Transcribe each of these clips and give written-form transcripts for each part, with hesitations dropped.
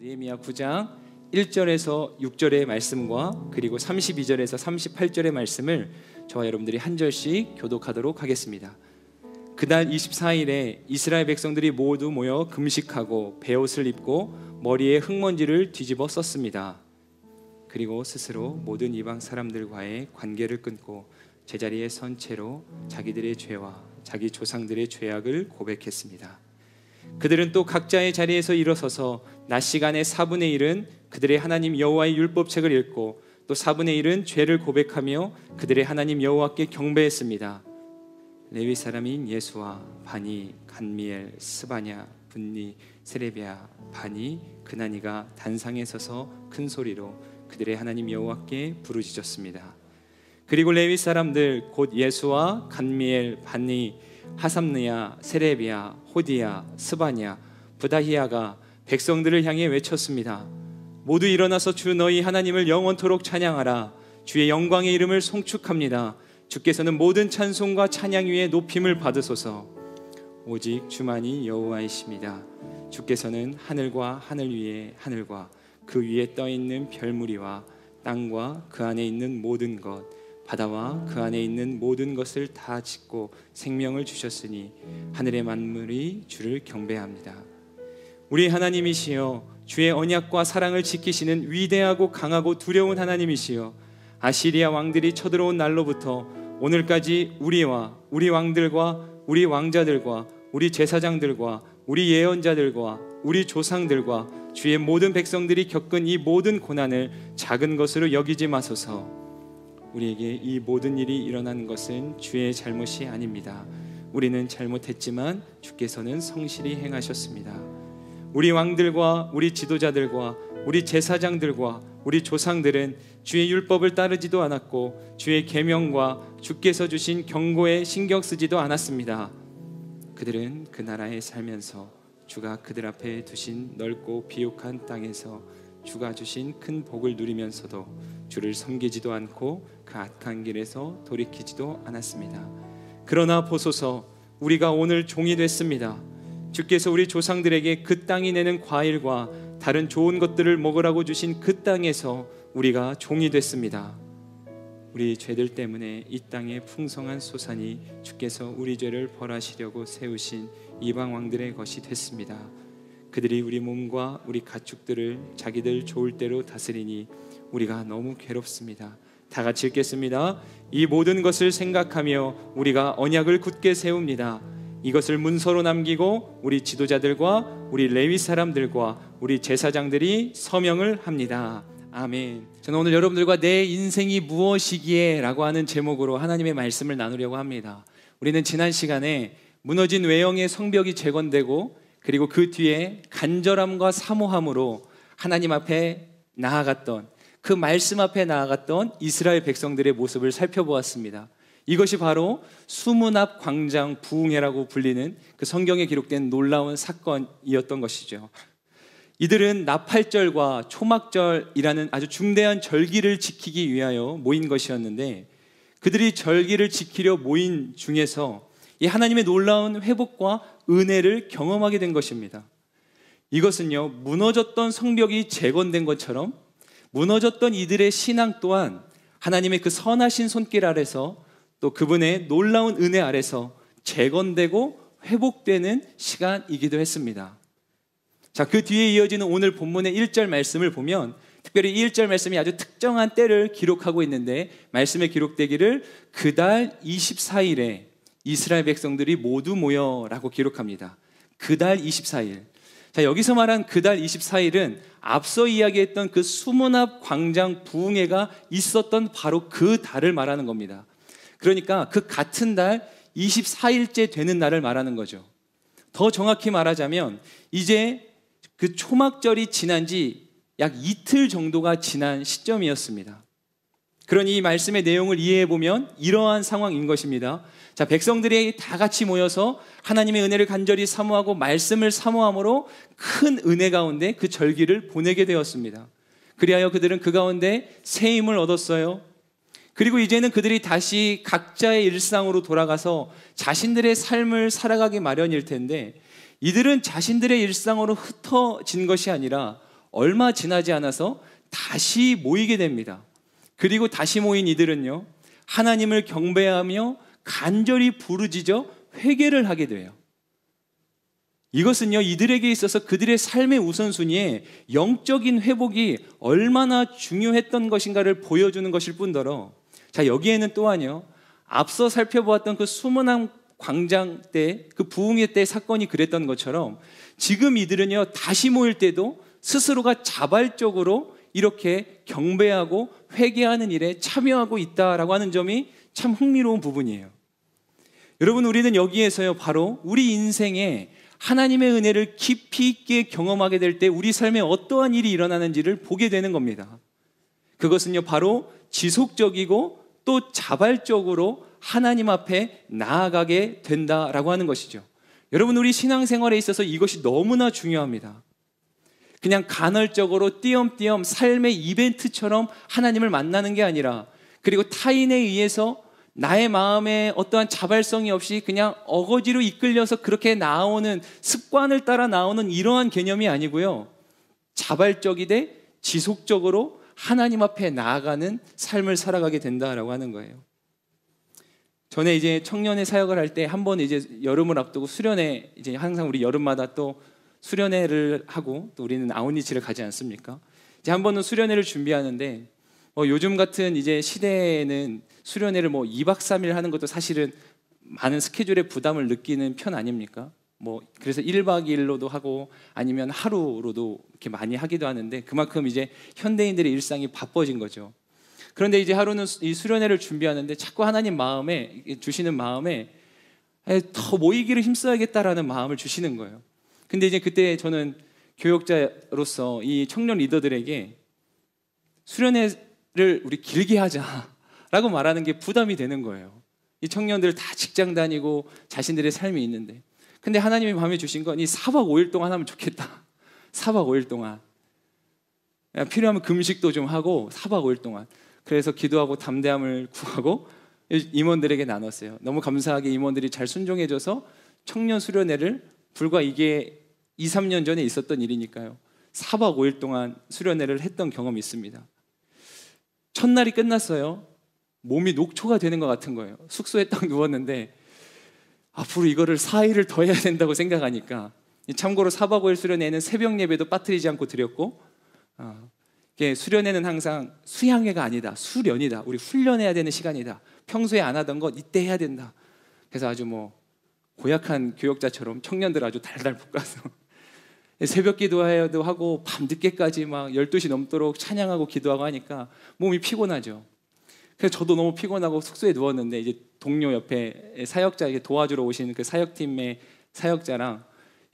느헤미야 9장 1절에서 6절의 말씀과 그리고 32절에서 38절의 말씀을 저와 여러분들이 한 절씩 교독하도록 하겠습니다. 그날 24일에 이스라엘 백성들이 모두 모여 금식하고 베옷을 입고 머리에 흙먼지를 뒤집어 썼습니다. 그리고 스스로 모든 이방 사람들과의 관계를 끊고 제자리에 선 채로 자기들의 죄와 자기 조상들의 죄악을 고백했습니다. 그들은 또 각자의 자리에서 일어서서 낮 시간의 4분의 1은 그들의 하나님 여호와의 율법책을 읽고 또 4분의 1은 죄를 고백하며 그들의 하나님 여호와께 경배했습니다. 레위 사람인 예수와 바니, 간미엘, 스바냐, 분니, 세레비야, 바니, 그나니가 단상에 서서 큰 소리로 그들의 하나님 여호와께 부르짖었습니다. 그리고 레위 사람들 곧 예수와 간미엘, 바니, 하삼느야, 세레비야, 호디야, 스바냐, 부다히야가 백성들을 향해 외쳤습니다. 모두 일어나서 주 너희 하나님을 영원토록 찬양하라. 주의 영광의 이름을 송축합니다. 주께서는 모든 찬송과 찬양 위에 높임을 받으소서. 오직 주만이 여호와이십니다. 주께서는 하늘과 하늘 위에 하늘과 그 위에 떠있는 별무리와 땅과 그 안에 있는 모든 것, 바다와 그 안에 있는 모든 것을 다 짓고 생명을 주셨으니 하늘의 만물이 주를 경배합니다. 우리 하나님이시여, 주의 언약과 사랑을 지키시는 위대하고 강하고 두려운 하나님이시여, 아시리아 왕들이 쳐들어온 날로부터 오늘까지 우리와 우리 왕들과 우리 왕자들과 우리 제사장들과 우리 예언자들과 우리 조상들과 주의 모든 백성들이 겪은 이 모든 고난을 작은 것으로 여기지 마소서. 우리에게 이 모든 일이 일어난 것은 주의 잘못이 아닙니다. 우리는 잘못했지만 주께서는 성실히 행하셨습니다. 우리 왕들과 우리 지도자들과 우리 제사장들과 우리 조상들은 주의 율법을 따르지도 않았고 주의 계명과 주께서 주신 경고에 신경 쓰지도 않았습니다. 그들은 그 나라에 살면서 주가 그들 앞에 두신 넓고 비옥한 땅에서 주가 주신 큰 복을 누리면서도 주를 섬기지도 않고 그 악한 길에서 돌이키지도 않았습니다. 그러나 보소서, 우리가 오늘 종이 됐습니다. 주께서 우리 조상들에게 그 땅이 내는 과일과 다른 좋은 것들을 먹으라고 주신 그 땅에서 우리가 종이 됐습니다. 우리 죄들 때문에 이 땅의 풍성한 소산이 주께서 우리 죄를 벌하시려고 세우신 이방 왕들의 것이 됐습니다. 그들이 우리 몸과 우리 가축들을 자기들 좋을 대로 다스리니 우리가 너무 괴롭습니다. 다 같이 읽겠습니다. 이 모든 것을 생각하며 우리가 언약을 굳게 세웁니다. 이것을 문서로 남기고 우리 지도자들과 우리 레위 사람들과 우리 제사장들이 서명을 합니다. 아멘. 저는 오늘 여러분들과 내 인생이 무엇이기에 라고 하는 제목으로 하나님의 말씀을 나누려고 합니다. 우리는 지난 시간에 무너진 외형의 성벽이 재건되고 그리고 그 뒤에 간절함과 사모함으로 하나님 앞에 나아갔던, 그 말씀 앞에 나아갔던 이스라엘 백성들의 모습을 살펴보았습니다. 이것이 바로 수문 앞 광장 부흥회라고 불리는 그 성경에 기록된 놀라운 사건이었던 것이죠. 이들은 나팔절과 초막절이라는 아주 중대한 절기를 지키기 위하여 모인 것이었는데, 그들이 절기를 지키려 모인 중에서 이 하나님의 놀라운 회복과 은혜를 경험하게 된 것입니다. 이것은요, 무너졌던 성벽이 재건된 것처럼 무너졌던 이들의 신앙 또한 하나님의 그 선하신 손길 아래서 또 그분의 놀라운 은혜 아래서 재건되고 회복되는 시간이기도 했습니다. 자, 그 뒤에 이어지는 오늘 본문의 1절 말씀을 보면 특별히 이 1절 말씀이 아주 특정한 때를 기록하고 있는데, 말씀에 기록되기를 그달 24일에 이스라엘 백성들이 모두 모여라고 기록합니다. 그달 24일. 자, 여기서 말한 그달 24일은 앞서 이야기했던 그 수문 앞 광장 부흥회가 있었던 바로 그 달을 말하는 겁니다. 그러니까 그 같은 달 24일째 되는 날을 말하는 거죠. 더 정확히 말하자면 이제 그 초막절이 지난 지 약 이틀 정도가 지난 시점이었습니다. 그러니 이 말씀의 내용을 이해해 보면 이러한 상황인 것입니다. 자, 백성들이 다 같이 모여서 하나님의 은혜를 간절히 사모하고 말씀을 사모함으로 큰 은혜 가운데 그 절기를 보내게 되었습니다. 그리하여 그들은 그 가운데 새 힘을 얻었어요. 그리고 이제는 그들이 다시 각자의 일상으로 돌아가서 자신들의 삶을 살아가기 마련일 텐데, 이들은 자신들의 일상으로 흩어진 것이 아니라 얼마 지나지 않아서 다시 모이게 됩니다. 그리고 다시 모인 이들은요, 하나님을 경배하며 간절히 부르짖어 회개를 하게 돼요. 이것은요, 이들에게 있어서 그들의 삶의 우선순위에 영적인 회복이 얼마나 중요했던 것인가를 보여주는 것일 뿐더러, 자, 여기에는 또한요, 앞서 살펴보았던 그 수문항 광장 때, 그 부흥회 때 사건이 그랬던 것처럼 지금 이들은요, 다시 모일 때도 스스로가 자발적으로 이렇게 경배하고 회개하는 일에 참여하고 있다라고 하는 점이 참 흥미로운 부분이에요. 여러분, 우리는 여기에서요, 바로 우리 인생에 하나님의 은혜를 깊이 있게 경험하게 될 때 우리 삶에 어떠한 일이 일어나는지를 보게 되는 겁니다. 그것은요, 바로 지속적이고 또 자발적으로 하나님 앞에 나아가게 된다라고 하는 것이죠. 여러분, 우리 신앙생활에 있어서 이것이 너무나 중요합니다. 그냥 간헐적으로 띄엄띄엄 삶의 이벤트처럼 하나님을 만나는 게 아니라, 그리고 타인에 의해서 나의 마음에 어떠한 자발성이 없이 그냥 어거지로 이끌려서 그렇게 나오는, 습관을 따라 나오는 이러한 개념이 아니고요, 자발적이되 지속적으로 하나님 앞에 나아가는 삶을 살아가게 된다라고 하는 거예요. 전에 이제 청년의 사역을 할 때 한 번 이제 여름을 앞두고 수련회, 이제 항상 우리 여름마다 또 수련회를 하고 또 우리는 아웃리치를 가지 않습니까? 이제 한 번은 수련회를 준비하는데, 요즘 같은 이제 시대에는 수련회를 2박 3일 하는 것도 사실은 많은 스케줄의 부담을 느끼는 편 아닙니까? 그래서 1박 2일로도 하고 아니면 하루로도 이렇게 많이 하기도 하는데, 그만큼 이제 현대인들의 일상이 바빠진 거죠. 그런데 이제 하루는 이 수련회를 준비하는데 자꾸 하나님 마음에 주시는 마음에 더 모이기를 힘써야겠다라는 마음을 주시는 거예요. 근데 이제 그때 저는 교역자로서 이 청년 리더들에게 수련회를 우리 길게 하자라고 말하는 게 부담이 되는 거예요. 이 청년들 다 직장 다니고 자신들의 삶이 있는데, 근데 하나님이 마음에 주신 건 이 4박 5일 동안 하면 좋겠다. 4박 5일 동안 필요하면 금식도 좀 하고 4박 5일 동안. 그래서 기도하고 담대함을 구하고 임원들에게 나눴어요. 너무 감사하게 임원들이 잘 순종해줘서 청년 수련회를, 불과 이게 2, 3년 전에 있었던 일이니까요, 4박 5일 동안 수련회를 했던 경험이 있습니다. 첫날이 끝났어요. 몸이 녹초가 되는 것 같은 거예요. 숙소에 딱 누웠는데 앞으로 이거를 4일을 더 해야 된다고 생각하니까, 참고로 4박 5일 수련회는 새벽 예배도 빠뜨리지 않고 드렸고, 수련회는 항상 수양회가 아니다, 수련이다, 우리 훈련해야 되는 시간이다, 평소에 안 하던 것 이때 해야 된다. 그래서 아주 고약한 교역자처럼 청년들 아주 달달 볶아서 새벽 기도해도 하고 밤늦게까지 막 12시 넘도록 찬양하고 기도하고 하니까 몸이 피곤하죠. 그래서 저도 너무 피곤하고 숙소에 누웠는데, 이제 동료 옆에 사역자에게 도와주러 오신 그 사역팀의 사역자랑,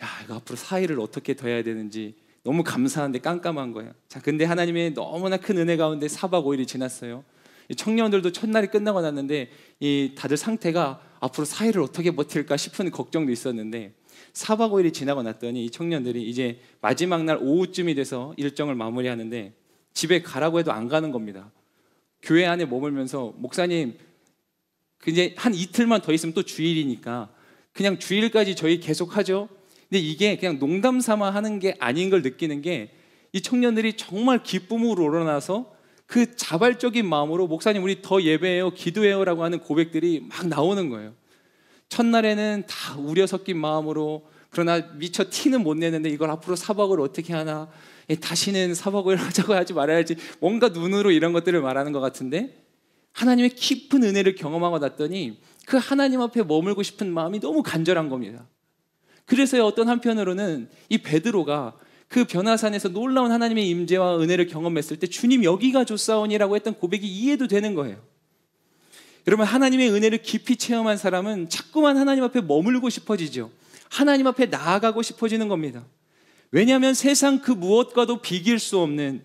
야, 이거 앞으로 4일을 어떻게 더 해야 되는지 너무 감사한데 깜깜한 거예요. 자, 근데 하나님의 너무나 큰 은혜 가운데 4박 5일이 지났어요. 청년들도 첫날이 끝나고 났는데 다들 상태가 앞으로 4일을 어떻게 버틸까 싶은 걱정도 있었는데, 4박 5일이 지나고 났더니 이 청년들이 이제 마지막 날 오후쯤이 돼서 일정을 마무리하는데 집에 가라고 해도 안 가는 겁니다. 교회 안에 머물면서, 목사님 이제 한 이틀만 더 있으면 또 주일이니까 그냥 주일까지 저희 계속 하죠. 근데 이게 그냥 농담 삼아 하는 게 아닌 걸 느끼는 게, 이 청년들이 정말 기쁨으로 우러나서 그 자발적인 마음으로 목사님 우리 더 예배해요, 기도해요 라고 하는 고백들이 막 나오는 거예요. 첫날에는 다 우려 섞인 마음으로, 그러나 미처 티는 못 내는데 이걸 앞으로 4박을 어떻게 하나, 다시는 4박 5일 하자고 하지 말아야지, 뭔가 눈으로 이런 것들을 말하는 것 같은데, 하나님의 깊은 은혜를 경험하고 났더니 그 하나님 앞에 머물고 싶은 마음이 너무 간절한 겁니다. 그래서 어떤 한편으로는 이 베드로가 그 변화산에서 놀라운 하나님의 임재와 은혜를 경험했을 때 주님 여기가 좋사오니라고 했던 고백이 이해도 되는 거예요. 여러분, 하나님의 은혜를 깊이 체험한 사람은 자꾸만 하나님 앞에 머물고 싶어지죠. 하나님 앞에 나아가고 싶어지는 겁니다. 왜냐하면 세상 그 무엇과도 비길 수 없는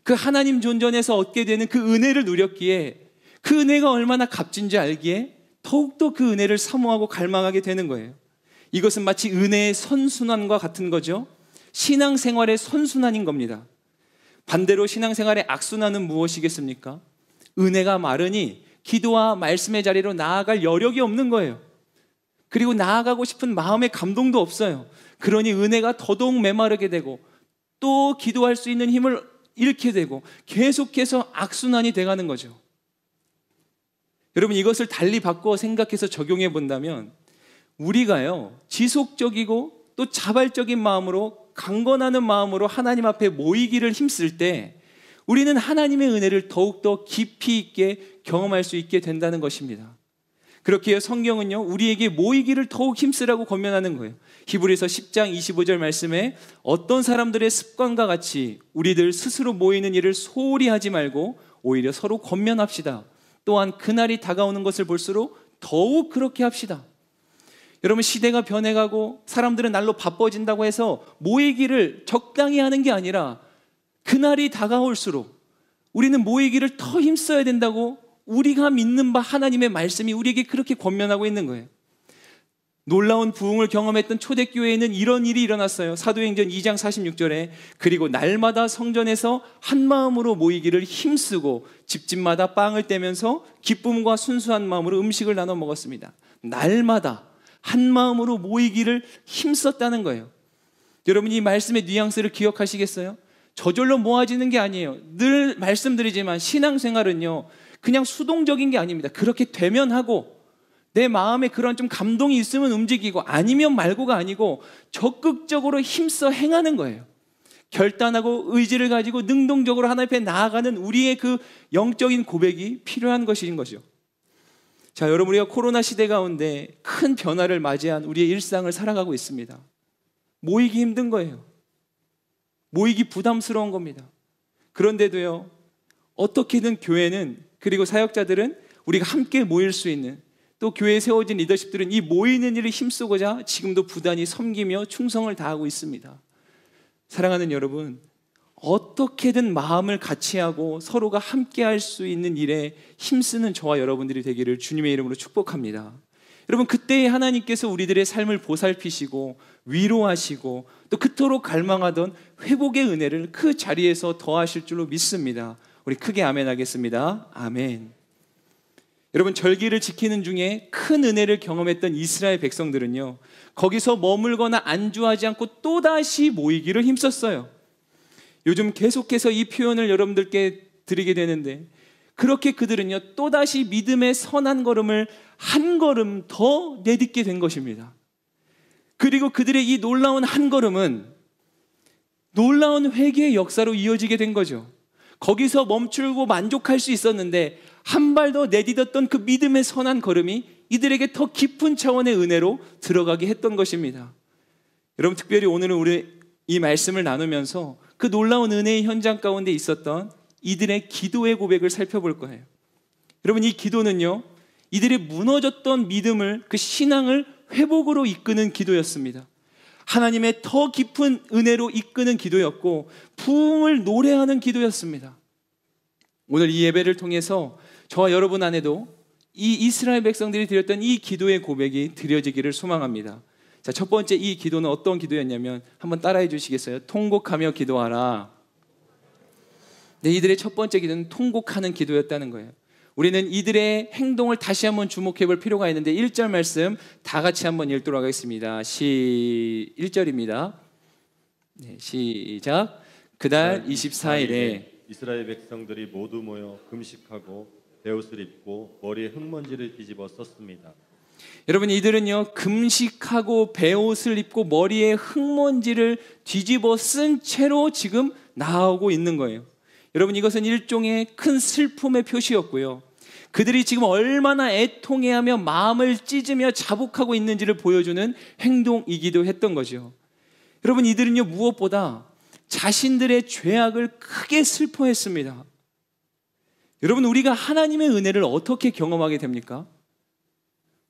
그 하나님 존전에서 얻게 되는 그 은혜를 누렸기에, 그 은혜가 얼마나 값진지 알기에 더욱더 그 은혜를 사모하고 갈망하게 되는 거예요. 이것은 마치 은혜의 선순환과 같은 거죠. 신앙생활의 선순환인 겁니다. 반대로 신앙생활의 악순환은 무엇이겠습니까? 은혜가 마르니 기도와 말씀의 자리로 나아갈 여력이 없는 거예요. 그리고 나아가고 싶은 마음의 감동도 없어요. 그러니 은혜가 더더욱 메마르게 되고 또 기도할 수 있는 힘을 잃게 되고 계속해서 악순환이 돼가는 거죠. 여러분, 이것을 달리 바꿔 생각해서 적용해 본다면 우리가요, 지속적이고 또 자발적인 마음으로, 강건하는 마음으로 하나님 앞에 모이기를 힘쓸 때 우리는 하나님의 은혜를 더욱더 깊이 있게 경험할 수 있게 된다는 것입니다. 그렇게 성경은요, 우리에게 모이기를 더욱 힘쓰라고 권면하는 거예요. 히브리서 10장 25절 말씀에 어떤 사람들의 습관과 같이 우리들 스스로 모이는 일을 소홀히 하지 말고 오히려 서로 권면합시다. 또한 그날이 다가오는 것을 볼수록 더욱 그렇게 합시다. 여러분, 시대가 변해가고 사람들은 날로 바빠진다고 해서 모이기를 적당히 하는 게 아니라 그날이 다가올수록 우리는 모이기를 더 힘써야 된다고 우리가 믿는 바 하나님의 말씀이 우리에게 그렇게 권면하고 있는 거예요. 놀라운 부흥을 경험했던 초대교회에는 이런 일이 일어났어요. 사도행전 2장 46절에 그리고 날마다 성전에서 한마음으로 모이기를 힘쓰고 집집마다 빵을 떼면서 기쁨과 순수한 마음으로 음식을 나눠 먹었습니다. 날마다 한마음으로 모이기를 힘썼다는 거예요. 여러분, 이 말씀의 뉘앙스를 기억하시겠어요? 저절로 모아지는 게 아니에요. 늘 말씀드리지만 신앙생활은요, 그냥 수동적인 게 아닙니다. 그렇게 되면 하고 내 마음에 그런 좀 감동이 있으면 움직이고 아니면 말고가 아니고 적극적으로 힘써 행하는 거예요. 결단하고 의지를 가지고 능동적으로 하나님 앞에 나아가는 우리의 그 영적인 고백이 필요한 것인 거죠. 자, 여러분, 우리가 코로나 시대 가운데 큰 변화를 맞이한 우리의 일상을 살아가고 있습니다. 모이기 힘든 거예요. 모이기 부담스러운 겁니다. 그런데도요, 어떻게든 교회는, 그리고 사역자들은 우리가 함께 모일 수 있는, 또 교회에 세워진 리더십들은 이 모이는 일을 힘쓰고자 지금도 부단히 섬기며 충성을 다하고 있습니다. 사랑하는 여러분, 어떻게든 마음을 같이 하고 서로가 함께 할 수 있는 일에 힘쓰는 저와 여러분들이 되기를 주님의 이름으로 축복합니다. 여러분, 그때에 하나님께서 우리들의 삶을 보살피시고 위로하시고 또 그토록 갈망하던 회복의 은혜를 그 자리에서 더하실 줄로 믿습니다. 우리 크게 아멘 하겠습니다. 아멘. 여러분, 절기를 지키는 중에 큰 은혜를 경험했던 이스라엘 백성들은요, 거기서 머물거나 안주하지 않고 또다시 모이기를 힘썼어요. 요즘 계속해서 이 표현을 여러분들께 드리게 되는데, 그렇게 그들은요, 또다시 믿음의 선한 걸음을 한 걸음 더 내딛게 된 것입니다. 그리고 그들의 이 놀라운 한 걸음은 놀라운 회개의 역사로 이어지게 된 거죠. 거기서 멈추고 만족할 수 있었는데 한 발 더 내딛었던 그 믿음의 선한 걸음이 이들에게 더 깊은 차원의 은혜로 들어가게 했던 것입니다. 여러분, 특별히 오늘은 우리 이 말씀을 나누면서 그 놀라운 은혜의 현장 가운데 있었던 이들의 기도의 고백을 살펴볼 거예요. 여러분, 이 기도는요, 이들의 무너졌던 믿음을, 그 신앙을 회복으로 이끄는 기도였습니다. 하나님의 더 깊은 은혜로 이끄는 기도였고 부흥을 노래하는 기도였습니다. 오늘 이 예배를 통해서 저와 여러분 안에도 이 이스라엘 백성들이 드렸던 이 기도의 고백이 드려지기를 소망합니다. 자, 첫 번째 이 기도는 어떤 기도였냐면, 한번 따라해 주시겠어요? 통곡하며 기도하라. 네, 이들의 첫 번째 기도는 통곡하는 기도였다는 거예요. 우리는 이들의 행동을 다시 한번 주목해 볼 필요가 있는데 1절 말씀 다 같이 한번 읽도록 하겠습니다. 1절입니다. 네, 시작. 그날 24일에 이스라엘 백성들이 모두 모여 금식하고 베옷을 입고 머리에 흙먼지를 뒤집어 썼습니다. 여러분, 이들은요, 금식하고 베옷을 입고 머리에 흙먼지를 뒤집어 쓴 채로 지금 나오고 있는 거예요. 여러분, 이것은 일종의 큰 슬픔의 표시였고요, 그들이 지금 얼마나 애통해하며 마음을 찢으며 자복하고 있는지를 보여주는 행동이기도 했던 거죠. 여러분, 이들은요, 무엇보다 자신들의 죄악을 크게 슬퍼했습니다. 여러분, 우리가 하나님의 은혜를 어떻게 경험하게 됩니까?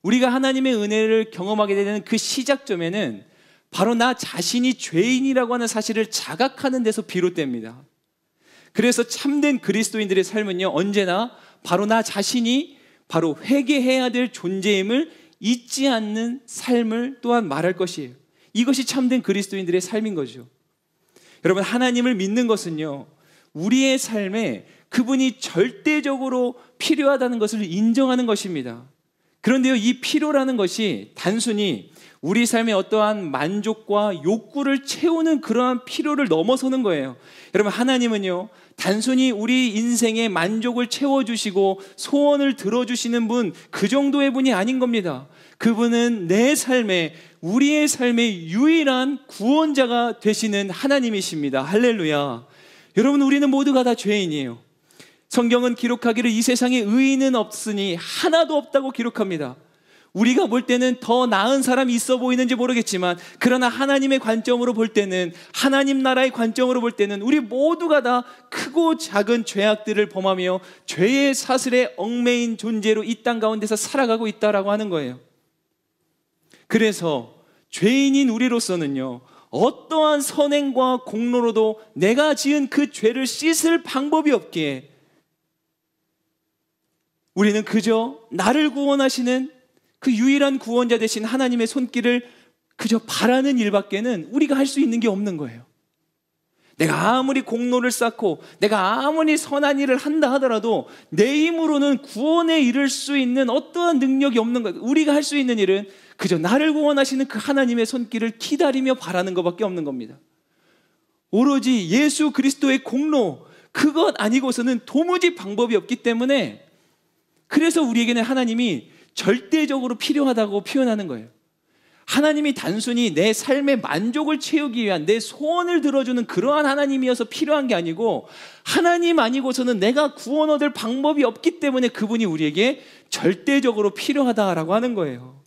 우리가 하나님의 은혜를 경험하게 되는 그 시작점에는 바로 나 자신이 죄인이라고 하는 사실을 자각하는 데서 비롯됩니다. 그래서 참된 그리스도인들의 삶은요, 언제나 바로 나 자신이 바로 회개해야 될 존재임을 잊지 않는 삶을 또한 말할 것이에요. 이것이 참된 그리스도인들의 삶인 거죠. 여러분, 하나님을 믿는 것은요, 우리의 삶에 그분이 절대적으로 필요하다는 것을 인정하는 것입니다. 그런데요, 이 필요라는 것이 단순히 우리 삶의 어떠한 만족과 욕구를 채우는 그러한 필요를 넘어서는 거예요. 여러분, 하나님은요, 단순히 우리 인생의 만족을 채워주시고 소원을 들어주시는 분, 그 정도의 분이 아닌 겁니다. 그분은 내 삶에, 우리의 삶의 유일한 구원자가 되시는 하나님이십니다. 할렐루야. 여러분, 우리는 모두가 다 죄인이에요. 성경은 기록하기를 이 세상에 의인은 없으니 하나도 없다고 기록합니다. 우리가 볼 때는 더 나은 사람이 있어 보이는지 모르겠지만, 그러나 하나님의 관점으로 볼 때는, 하나님 나라의 관점으로 볼 때는 우리 모두가 다 크고 작은 죄악들을 범하며 죄의 사슬에 얽매인 존재로 이 땅 가운데서 살아가고 있다라고 하는 거예요. 그래서 죄인인 우리로서는요, 어떠한 선행과 공로로도 내가 지은 그 죄를 씻을 방법이 없기에 우리는 그저 나를 구원하시는 그 유일한 구원자 되신 하나님의 손길을 그저 바라는 일밖에는 우리가 할 수 있는 게 없는 거예요. 내가 아무리 공로를 쌓고 내가 아무리 선한 일을 한다 하더라도 내 힘으로는 구원에 이를 수 있는 어떠한 능력이 없는 거예요. 우리가 할 수 있는 일은 그저 나를 구원하시는 그 하나님의 손길을 기다리며 바라는 것밖에 없는 겁니다. 오로지 예수 그리스도의 공로, 그것 아니고서는 도무지 방법이 없기 때문에, 그래서 우리에게는 하나님이 절대적으로 필요하다고 표현하는 거예요. 하나님이 단순히 내 삶의 만족을 채우기 위한, 내 소원을 들어주는 그러한 하나님이어서 필요한 게 아니고, 하나님 아니고서는 내가 구원 얻을 방법이 없기 때문에 그분이 우리에게 절대적으로 필요하다라고 하는 거예요.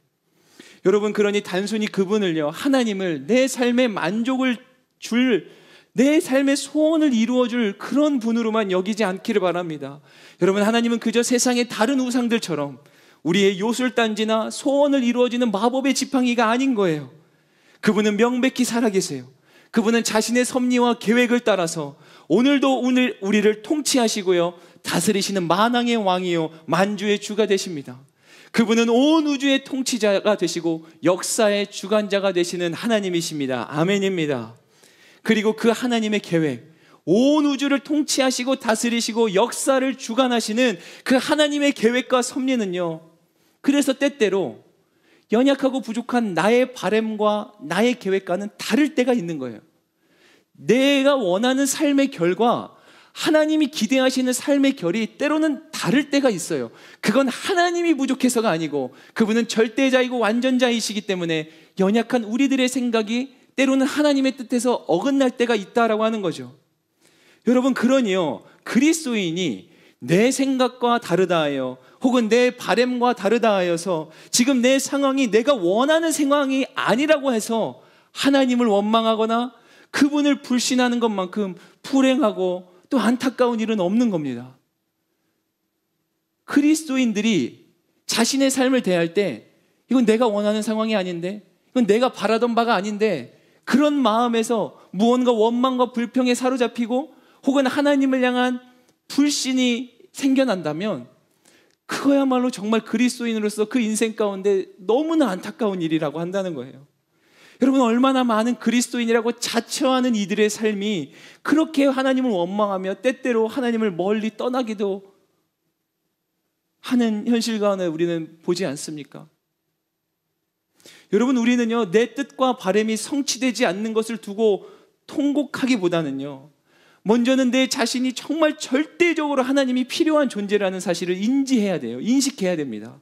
여러분, 그러니 단순히 그분을요, 하나님을 내 삶의 만족을 줄, 내 삶의 소원을 이루어줄 그런 분으로만 여기지 않기를 바랍니다. 여러분, 하나님은 그저 세상의 다른 우상들처럼 우리의 요술단지나 소원을 이루어지는 마법의 지팡이가 아닌 거예요. 그분은 명백히 살아계세요. 그분은 자신의 섭리와 계획을 따라서 오늘도 우리를 통치하시고요, 다스리시는 만왕의 왕이요 만주의 주가 되십니다. 그분은 온 우주의 통치자가 되시고 역사의 주관자가 되시는 하나님이십니다. 아멘입니다. 그리고 그 하나님의 계획, 온 우주를 통치하시고 다스리시고 역사를 주관하시는 그 하나님의 계획과 섭리는요, 그래서 때때로 연약하고 부족한 나의 바램과 나의 계획과는 다를 때가 있는 거예요. 내가 원하는 삶의 결과, 하나님이 기대하시는 삶의 결이 때로는 다를 때가 있어요. 그건 하나님이 부족해서가 아니고 그분은 절대자이고 완전자이시기 때문에 연약한 우리들의 생각이 때로는 하나님의 뜻에서 어긋날 때가 있다라고 하는 거죠. 여러분, 그러니요, 그리스도인이 내 생각과 다르다 하여, 혹은 내 바램과 다르다 하여서 지금 내 상황이 내가 원하는 상황이 아니라고 해서 하나님을 원망하거나 그분을 불신하는 것만큼 불행하고 또 안타까운 일은 없는 겁니다. 그리스도인들이 자신의 삶을 대할 때, 이건 내가 원하는 상황이 아닌데, 이건 내가 바라던 바가 아닌데, 그런 마음에서 무언가 원망과 불평에 사로잡히고 혹은 하나님을 향한 불신이 생겨난다면, 그거야말로 정말 그리스도인으로서 그 인생 가운데 너무나 안타까운 일이라고 한다는 거예요. 여러분, 얼마나 많은 그리스도인이라고 자처하는 이들의 삶이 그렇게 하나님을 원망하며 때때로 하나님을 멀리 떠나기도 하는 현실 가운데 우리는 보지 않습니까? 여러분, 우리는요, 내 뜻과 바람이 성취되지 않는 것을 두고 통곡하기보다는요, 먼저는 내 자신이 정말 절대적으로 하나님이 필요한 존재라는 사실을 인지해야 돼요. 인식해야 됩니다.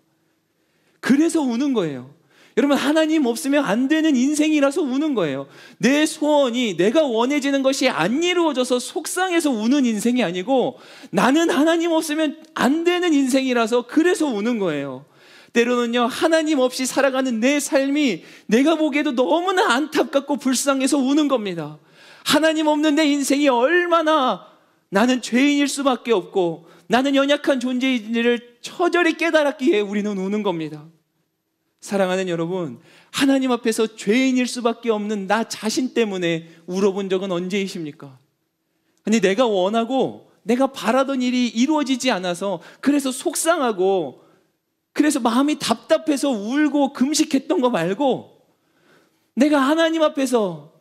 그래서 우는 거예요. 여러분, 하나님 없으면 안 되는 인생이라서 우는 거예요. 내 소원이 내가 원해지는 것이 안 이루어져서 속상해서 우는 인생이 아니고, 나는 하나님 없으면 안 되는 인생이라서 그래서 우는 거예요. 때로는요, 하나님 없이 살아가는 내 삶이 내가 보기에도 너무나 안타깝고 불쌍해서 우는 겁니다. 하나님 없는 내 인생이 얼마나 나는 죄인일 수밖에 없고 나는 연약한 존재인지를 처절히 깨달았기에 우리는 우는 겁니다. 사랑하는 여러분, 하나님 앞에서 죄인일 수밖에 없는 나 자신 때문에 울어본 적은 언제이십니까? 아니, 내가 원하고 내가 바라던 일이 이루어지지 않아서 그래서 속상하고 그래서 마음이 답답해서 울고 금식했던 거 말고, 내가 하나님 앞에서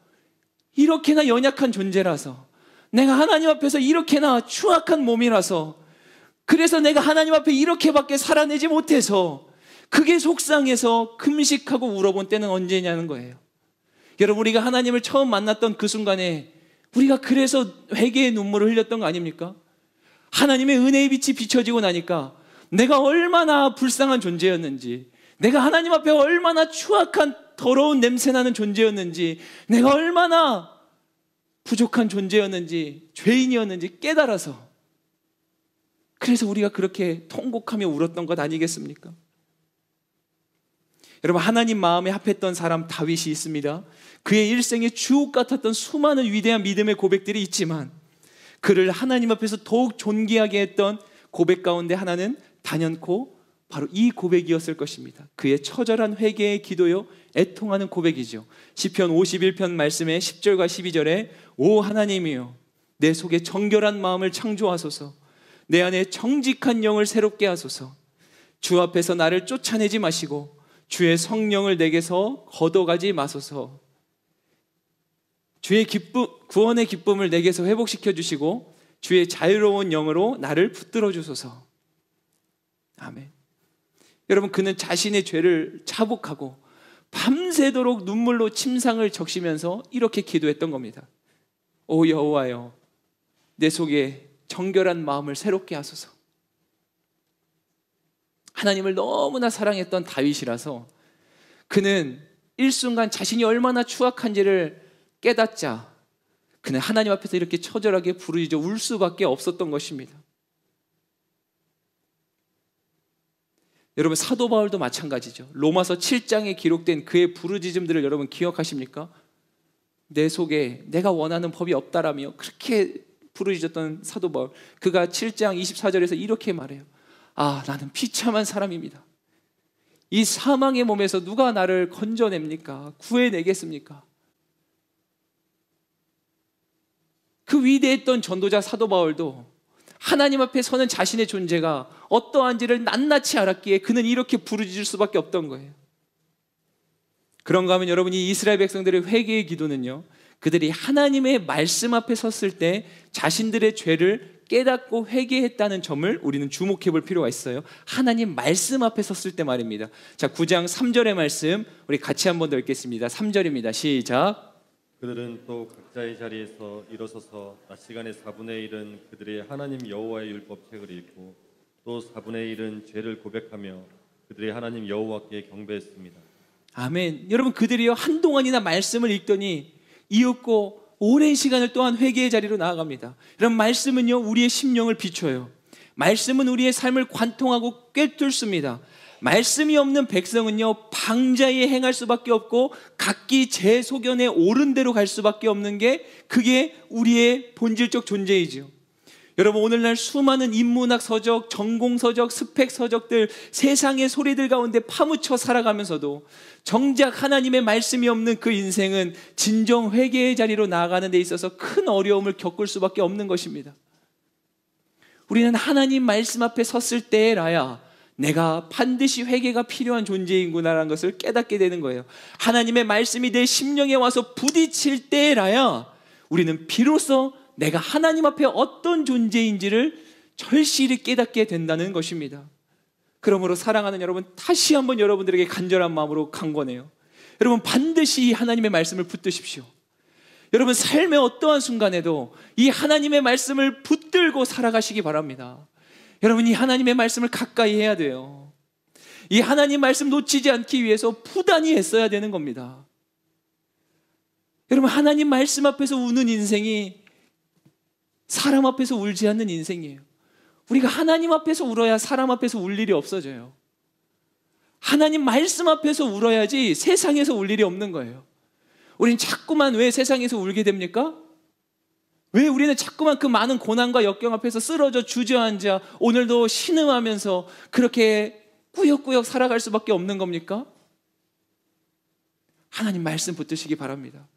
이렇게나 연약한 존재라서, 내가 하나님 앞에서 이렇게나 추악한 몸이라서, 그래서 내가 하나님 앞에 이렇게밖에 살아내지 못해서, 그게 속상해서 금식하고 울어본 때는 언제냐는 거예요. 여러분, 우리가 하나님을 처음 만났던 그 순간에 우리가 그래서 회개의 눈물을 흘렸던 거 아닙니까? 하나님의 은혜의 빛이 비춰지고 나니까 내가 얼마나 불쌍한 존재였는지, 내가 하나님 앞에 얼마나 추악한 더러운 냄새나는 존재였는지, 내가 얼마나 부족한 존재였는지, 죄인이었는지 깨달아서, 그래서 우리가 그렇게 통곡하며 울었던 것 아니겠습니까? 여러분, 하나님 마음에 합했던 사람 다윗이 있습니다. 그의 일생에 주옥 같았던 수많은 위대한 믿음의 고백들이 있지만 그를 하나님 앞에서 더욱 존귀하게 했던 고백 가운데 하나는 단연코 바로 이 고백이었을 것입니다. 그의 처절한 회개의 기도요, 애통하는 고백이죠. 시편 51편 말씀의 10절과 12절에 오 하나님이여, 내 속에 정결한 마음을 창조하소서, 내 안에 정직한 영을 새롭게 하소서. 주 앞에서 나를 쫓아내지 마시고 주의 성령을 내게서 걷어가지 마소서. 주의 구원의 기쁨을 내게서 회복시켜 주시고 주의 자유로운 영으로 나를 붙들어 주소서. 아멘. 여러분, 그는 자신의 죄를 자복하고 밤새도록 눈물로 침상을 적시면서 이렇게 기도했던 겁니다. 오 여호와여, 내 속에 정결한 마음을 새롭게 하소서. 하나님을 너무나 사랑했던 다윗이라서 그는 일순간 자신이 얼마나 추악한지를 깨닫자 그는 하나님 앞에서 이렇게 처절하게 부르짖어 울 수밖에 없었던 것입니다. 여러분, 사도 바울도 마찬가지죠. 로마서 7장에 기록된 그의 부르짖음들을 여러분 기억하십니까? 내 속에 내가 원하는 법이 없다라며 그렇게 부르짖었던 사도 바울, 그가 7장 24절에서 이렇게 말해요. 아, 나는 비참한 사람입니다. 이 사망의 몸에서 누가 나를 건져냅니까? 구해내겠습니까? 그 위대했던 전도자 사도 바울도 하나님 앞에 서는 자신의 존재가 어떠한지를 낱낱이 알았기에 그는 이렇게 부르짖을 수밖에 없던 거예요. 그런가 하면 여러분, 이 이스라엘 백성들의 회개의 기도는요, 그들이 하나님의 말씀 앞에 섰을 때 자신들의 죄를 깨닫고 회개했다는 점을 우리는 주목해 볼 필요가 있어요. 하나님 말씀 앞에 섰을 때 말입니다. 자, 9장 3절의 말씀 우리 같이 한번 더 읽겠습니다. 3절입니다. 시작. 그들은 또 각자의 자리에서 일어서서 낮 시간의 4분의 1은 그들의 하나님 여호와의 율법책을 읽고 또 4분의 1은 죄를 고백하며 그들의 하나님 여호와께 경배했습니다. 아멘. 여러분, 그들이요 한동안이나 말씀을 읽더니 이윽고 오랜 시간을 또한 회개의 자리로 나아갑니다. 여러분, 말씀은요 우리의 심령을 비춰요. 말씀은 우리의 삶을 관통하고 꿰뚫습니다. 말씀이 없는 백성은요 방자에 행할 수밖에 없고 각기 제 소견에 옳은 대로 갈 수밖에 없는 게 그게 우리의 본질적 존재이죠. 여러분, 오늘날 수많은 인문학 서적, 전공 서적, 스펙 서적들, 세상의 소리들 가운데 파묻혀 살아가면서도 정작 하나님의 말씀이 없는 그 인생은 진정 회개의 자리로 나아가는 데 있어서 큰 어려움을 겪을 수밖에 없는 것입니다. 우리는 하나님 말씀 앞에 섰을 때라야 내가 반드시 회개가 필요한 존재인구나라는 것을 깨닫게 되는 거예요. 하나님의 말씀이 내 심령에 와서 부딪힐 때라야 우리는 비로소 내가 하나님 앞에 어떤 존재인지를 절실히 깨닫게 된다는 것입니다. 그러므로 사랑하는 여러분, 다시 한번 여러분들에게 간절한 마음으로 강권해요. 여러분, 반드시 하나님의 말씀을 붙드십시오. 여러분, 삶의 어떠한 순간에도 이 하나님의 말씀을 붙들고 살아가시기 바랍니다. 여러분, 이 하나님의 말씀을 가까이 해야 돼요. 이 하나님 말씀 놓치지 않기 위해서 부단히 애써야 되는 겁니다. 여러분, 하나님 말씀 앞에서 우는 인생이 사람 앞에서 울지 않는 인생이에요. 우리가 하나님 앞에서 울어야 사람 앞에서 울 일이 없어져요. 하나님 말씀 앞에서 울어야지 세상에서 울 일이 없는 거예요. 우리는 자꾸만 왜 세상에서 울게 됩니까? 왜 우리는 자꾸만 그 많은 고난과 역경 앞에서 쓰러져 주저앉아 오늘도 신음하면서 그렇게 꾸역꾸역 살아갈 수밖에 없는 겁니까? 하나님 말씀 붙드시기 바랍니다.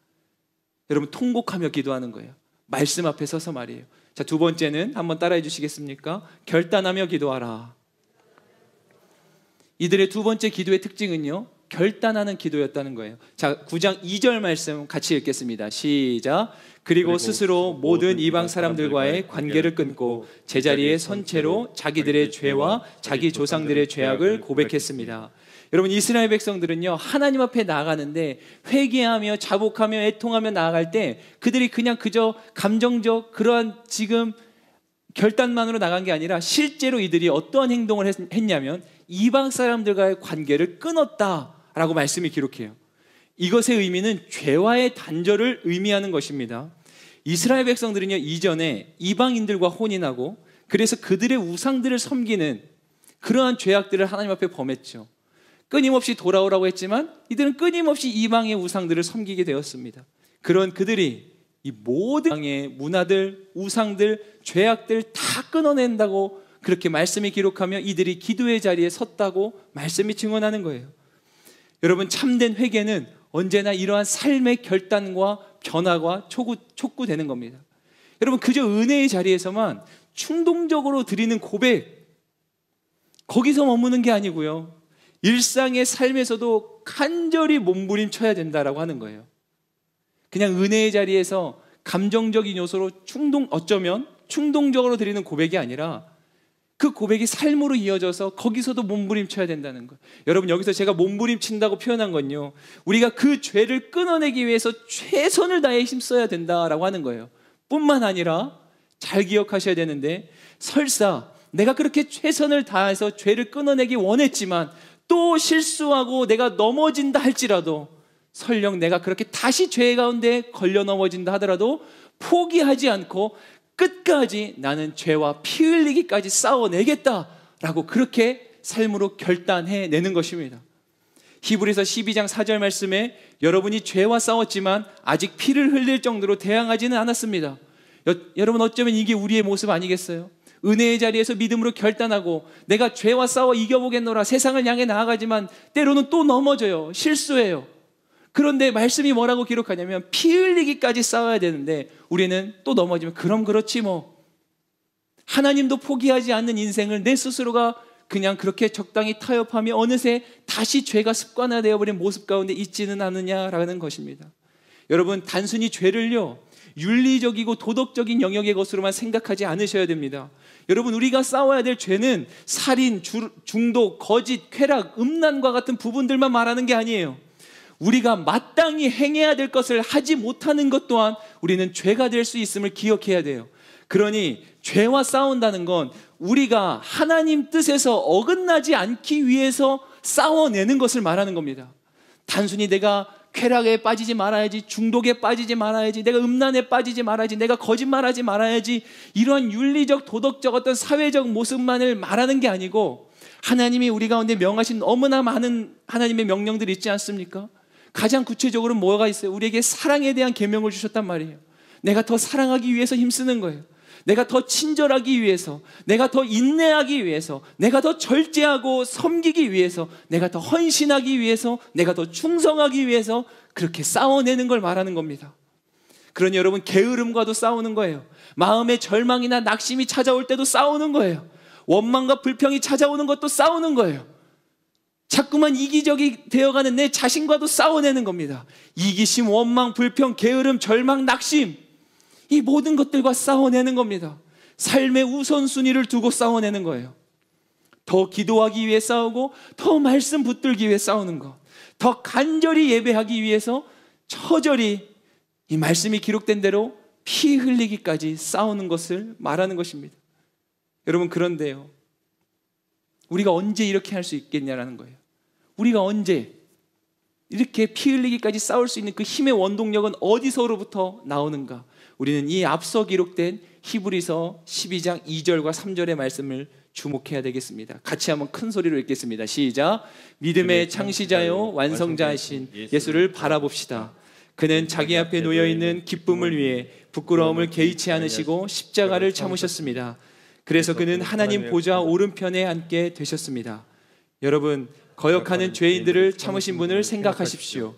여러분, 통곡하며 기도하는 거예요. 말씀 앞에 서서 말이에요. 자, 두 번째는 한번 따라해 주시겠습니까? 결단하며 기도하라. 이들의 두 번째 기도의 특징은요, 결단하는 기도였다는 거예요. 자, 9장 2절 말씀 같이 읽겠습니다. 시작. 그리고 스스로 모든 이방 사람들과의 관계를 끊고 제자리에 선 채로 자기들의 죄와 자기 조상들의 죄악을 고백했습니다. 여러분, 이스라엘 백성들은요, 하나님 앞에 나아가는데 회개하며 자복하며 애통하며 나아갈 때 그들이 그저 감정적 그러한 지금 결단만으로 나간 게 아니라 실제로 이들이 어떠한 행동을 했냐면 이방 사람들과의 관계를 끊었다라고 말씀이 기록해요. 이것의 의미는 죄와의 단절을 의미하는 것입니다. 이스라엘 백성들은요, 이전에 이방인들과 혼인하고 그래서 그들의 우상들을 섬기는 그러한 죄악들을 하나님 앞에 범했죠. 끊임없이 돌아오라고 했지만 이들은 끊임없이 이방의 우상들을 섬기게 되었습니다. 그런 그들이 이 모든 이방의 문화들, 우상들, 죄악들 다 끊어낸다고 그렇게 말씀이 기록하며 이들이 기도의 자리에 섰다고 말씀이 증언하는 거예요. 여러분, 참된 회개는 언제나 이러한 삶의 결단과 변화가 촉구되는 겁니다. 여러분, 그저 은혜의 자리에서만 충동적으로 드리는 고백, 거기서 머무는 게 아니고요, 일상의 삶에서도 간절히 몸부림쳐야 된다라고 하는 거예요. 그냥 은혜의 자리에서 감정적인 요소로 어쩌면 충동적으로 드리는 고백이 아니라 그 고백이 삶으로 이어져서 거기서도 몸부림쳐야 된다는 거예요. 여러분, 여기서 제가 몸부림친다고 표현한 건요, 우리가 그 죄를 끊어내기 위해서 최선을 다해 힘써야 된다라고 하는 거예요. 뿐만 아니라 잘 기억하셔야 되는데, 설사 내가 그렇게 최선을 다해서 죄를 끊어내기 원했지만 또 실수하고 내가 넘어진다 할지라도, 설령 내가 그렇게 다시 죄 가운데 걸려 넘어진다 하더라도 포기하지 않고 끝까지 나는 죄와 피 흘리기까지 싸워내겠다라고 그렇게 삶으로 결단해내는 것입니다. 히브리서 12장 4절 말씀에 여러분이 죄와 싸웠지만 아직 피를 흘릴 정도로 대항하지는 않았습니다. 여러분, 어쩌면 이게 우리의 모습 아니겠어요? 은혜의 자리에서 믿음으로 결단하고 내가 죄와 싸워 이겨보겠노라 세상을 향해 나아가지만 때로는 또 넘어져요. 실수해요. 그런데 말씀이 뭐라고 기록하냐면 피 흘리기까지 싸워야 되는데 우리는 또 넘어지면 그럼 그렇지 뭐, 하나님도 포기하지 않는 인생을 내 스스로가 그냥 그렇게 적당히 타협하며 어느새 다시 죄가 습관화되어 버린 모습 가운데 있지는 않느냐라는 것입니다. 여러분, 단순히 죄를요 윤리적이고 도덕적인 영역의 것으로만 생각하지 않으셔야 됩니다. 여러분, 우리가 싸워야 될 죄는 살인, 중독, 거짓, 쾌락, 음란과 같은 부분들만 말하는 게 아니에요. 우리가 마땅히 행해야 될 것을 하지 못하는 것 또한 우리는 죄가 될 수 있음을 기억해야 돼요. 그러니 죄와 싸운다는 건 우리가 하나님 뜻에서 어긋나지 않기 위해서 싸워내는 것을 말하는 겁니다. 단순히 내가 쾌락에 빠지지 말아야지, 중독에 빠지지 말아야지, 내가 음란에 빠지지 말아야지, 내가 거짓말하지 말아야지, 이러한 윤리적, 도덕적 어떤 사회적 모습만을 말하는 게 아니고 하나님이 우리 가운데 명하신 너무나 많은 하나님의 명령들이 있지 않습니까? 가장 구체적으로 뭐가 있어요? 우리에게 사랑에 대한 계명을 주셨단 말이에요. 내가 더 사랑하기 위해서 힘쓰는 거예요. 내가 더 친절하기 위해서, 내가 더 인내하기 위해서, 내가 더 절제하고 섬기기 위해서, 내가 더 헌신하기 위해서, 내가 더 충성하기 위해서 그렇게 싸워내는 걸 말하는 겁니다. 그러니 여러분, 게으름과도 싸우는 거예요. 마음의 절망이나 낙심이 찾아올 때도 싸우는 거예요. 원망과 불평이 찾아오는 것도 싸우는 거예요. 자꾸만 이기적이 되어가는 내 자신과도 싸워내는 겁니다. 이기심, 원망, 불평, 게으름, 절망, 낙심, 이 모든 것들과 싸워내는 겁니다. 삶의 우선순위를 두고 싸워내는 거예요. 더 기도하기 위해 싸우고 더 말씀 붙들기 위해 싸우는 것, 더 간절히 예배하기 위해서 처절히 이 말씀이 기록된 대로 피 흘리기까지 싸우는 것을 말하는 것입니다. 여러분, 그런데요, 우리가 언제 이렇게 할 수 있겠냐라는 거예요. 우리가 언제 이렇게 피 흘리기까지 싸울 수 있는 그 힘의 원동력은 어디서로부터 나오는가? 우리는 이 앞서 기록된 히브리서 12장 2절과 3절의 말씀을 주목해야 되겠습니다. 같이 한번 큰 소리로 읽겠습니다. 시작. 믿음의 창시자요 완성자이신 예수를 바라봅시다. 그는 자기 앞에 놓여있는 기쁨을 위해 부끄러움을 개의치 않으시고 십자가를 참으셨습니다. 그래서 그는 하나님 보좌 오른편에 앉게 되셨습니다. 여러분, 거역하는 죄인들을 참으신 분을 생각하십시오.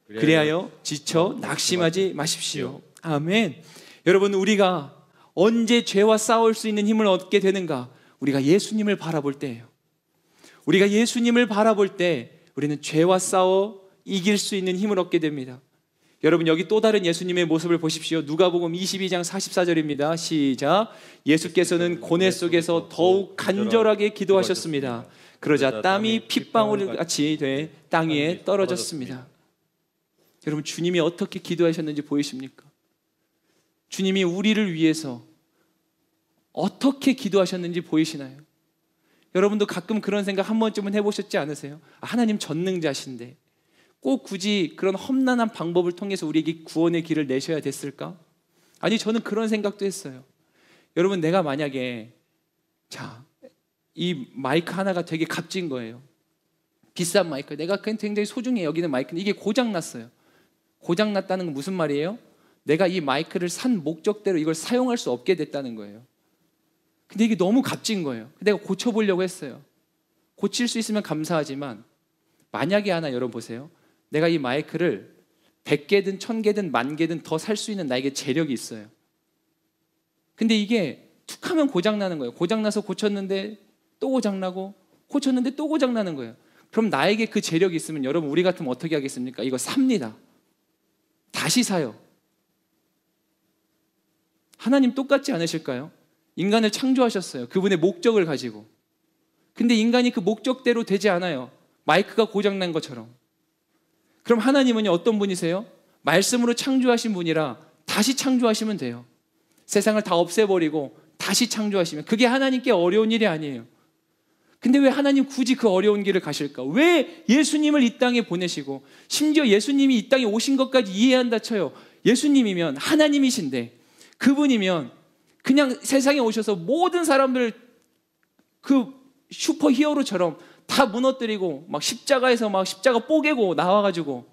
그리하여 지쳐 낙심하지 마십시오. 아멘. 여러분, 우리가 언제 죄와 싸울 수 있는 힘을 얻게 되는가? 우리가 예수님을 바라볼 때예요. 우리가 예수님을 바라볼 때 우리는 죄와 싸워 이길 수 있는 힘을 얻게 됩니다. 여러분, 여기 또 다른 예수님의 모습을 보십시오. 누가복음 22장 44절입니다. 시작. 예수께서는 고뇌 속에서 더욱 간절하게 기도하셨습니다. 그러자 땀이 핏방울같이 돼 땅 위에 떨어졌습니다. 여러분, 주님이 어떻게 기도하셨는지 보이십니까? 주님이 우리를 위해서 어떻게 기도하셨는지 보이시나요? 여러분도 가끔 그런 생각 한 번쯤은 해보셨지 않으세요? 하나님 전능자신데 꼭 굳이 그런 험난한 방법을 통해서 우리에게 구원의 길을 내셔야 됐을까? 아니, 저는 그런 생각도 했어요. 여러분, 내가 만약에 이 마이크 하나가 되게 값진 거예요. 비싼 마이크, 내가 굉장히 소중히 여기는 마이크인데 이게 고장났어요. 고장났다는 건 무슨 말이에요? 내가 이 마이크를 산 목적대로 이걸 사용할 수 없게 됐다는 거예요. 근데 이게 너무 값진 거예요. 내가 고쳐보려고 했어요. 고칠 수 있으면 감사하지만 만약에 하나, 여러분 보세요. 내가 이 마이크를 100개든 1000개든 10,000개든 더 살 수 있는 나에게 재력이 있어요. 근데 이게 툭 하면 고장나는 거예요. 고장나서 고쳤는데 또 고장나고, 고쳤는데 또 고장나는 거예요. 그럼 나에게 그 재력이 있으면 여러분, 우리 같으면 어떻게 하겠습니까? 이거 삽니다. 다시 사요. 하나님 똑같지 않으실까요? 인간을 창조하셨어요. 그분의 목적을 가지고. 근데 인간이 그 목적대로 되지 않아요. 마이크가 고장난 것처럼. 그럼 하나님은요, 어떤 분이세요? 말씀으로 창조하신 분이라 다시 창조하시면 돼요. 세상을 다 없애버리고 다시 창조하시면, 그게 하나님께 어려운 일이 아니에요. 근데 왜 하나님 굳이 그 어려운 길을 가실까? 왜 예수님을 이 땅에 보내시고, 심지어 예수님이 이 땅에 오신 것까지 이해한다 쳐요. 예수님이면 하나님이신데, 그분이면 그냥 세상에 오셔서 모든 사람들 그 슈퍼 히어로처럼 다 무너뜨리고 막 십자가에서 막 십자가 뽀개고 나와가지고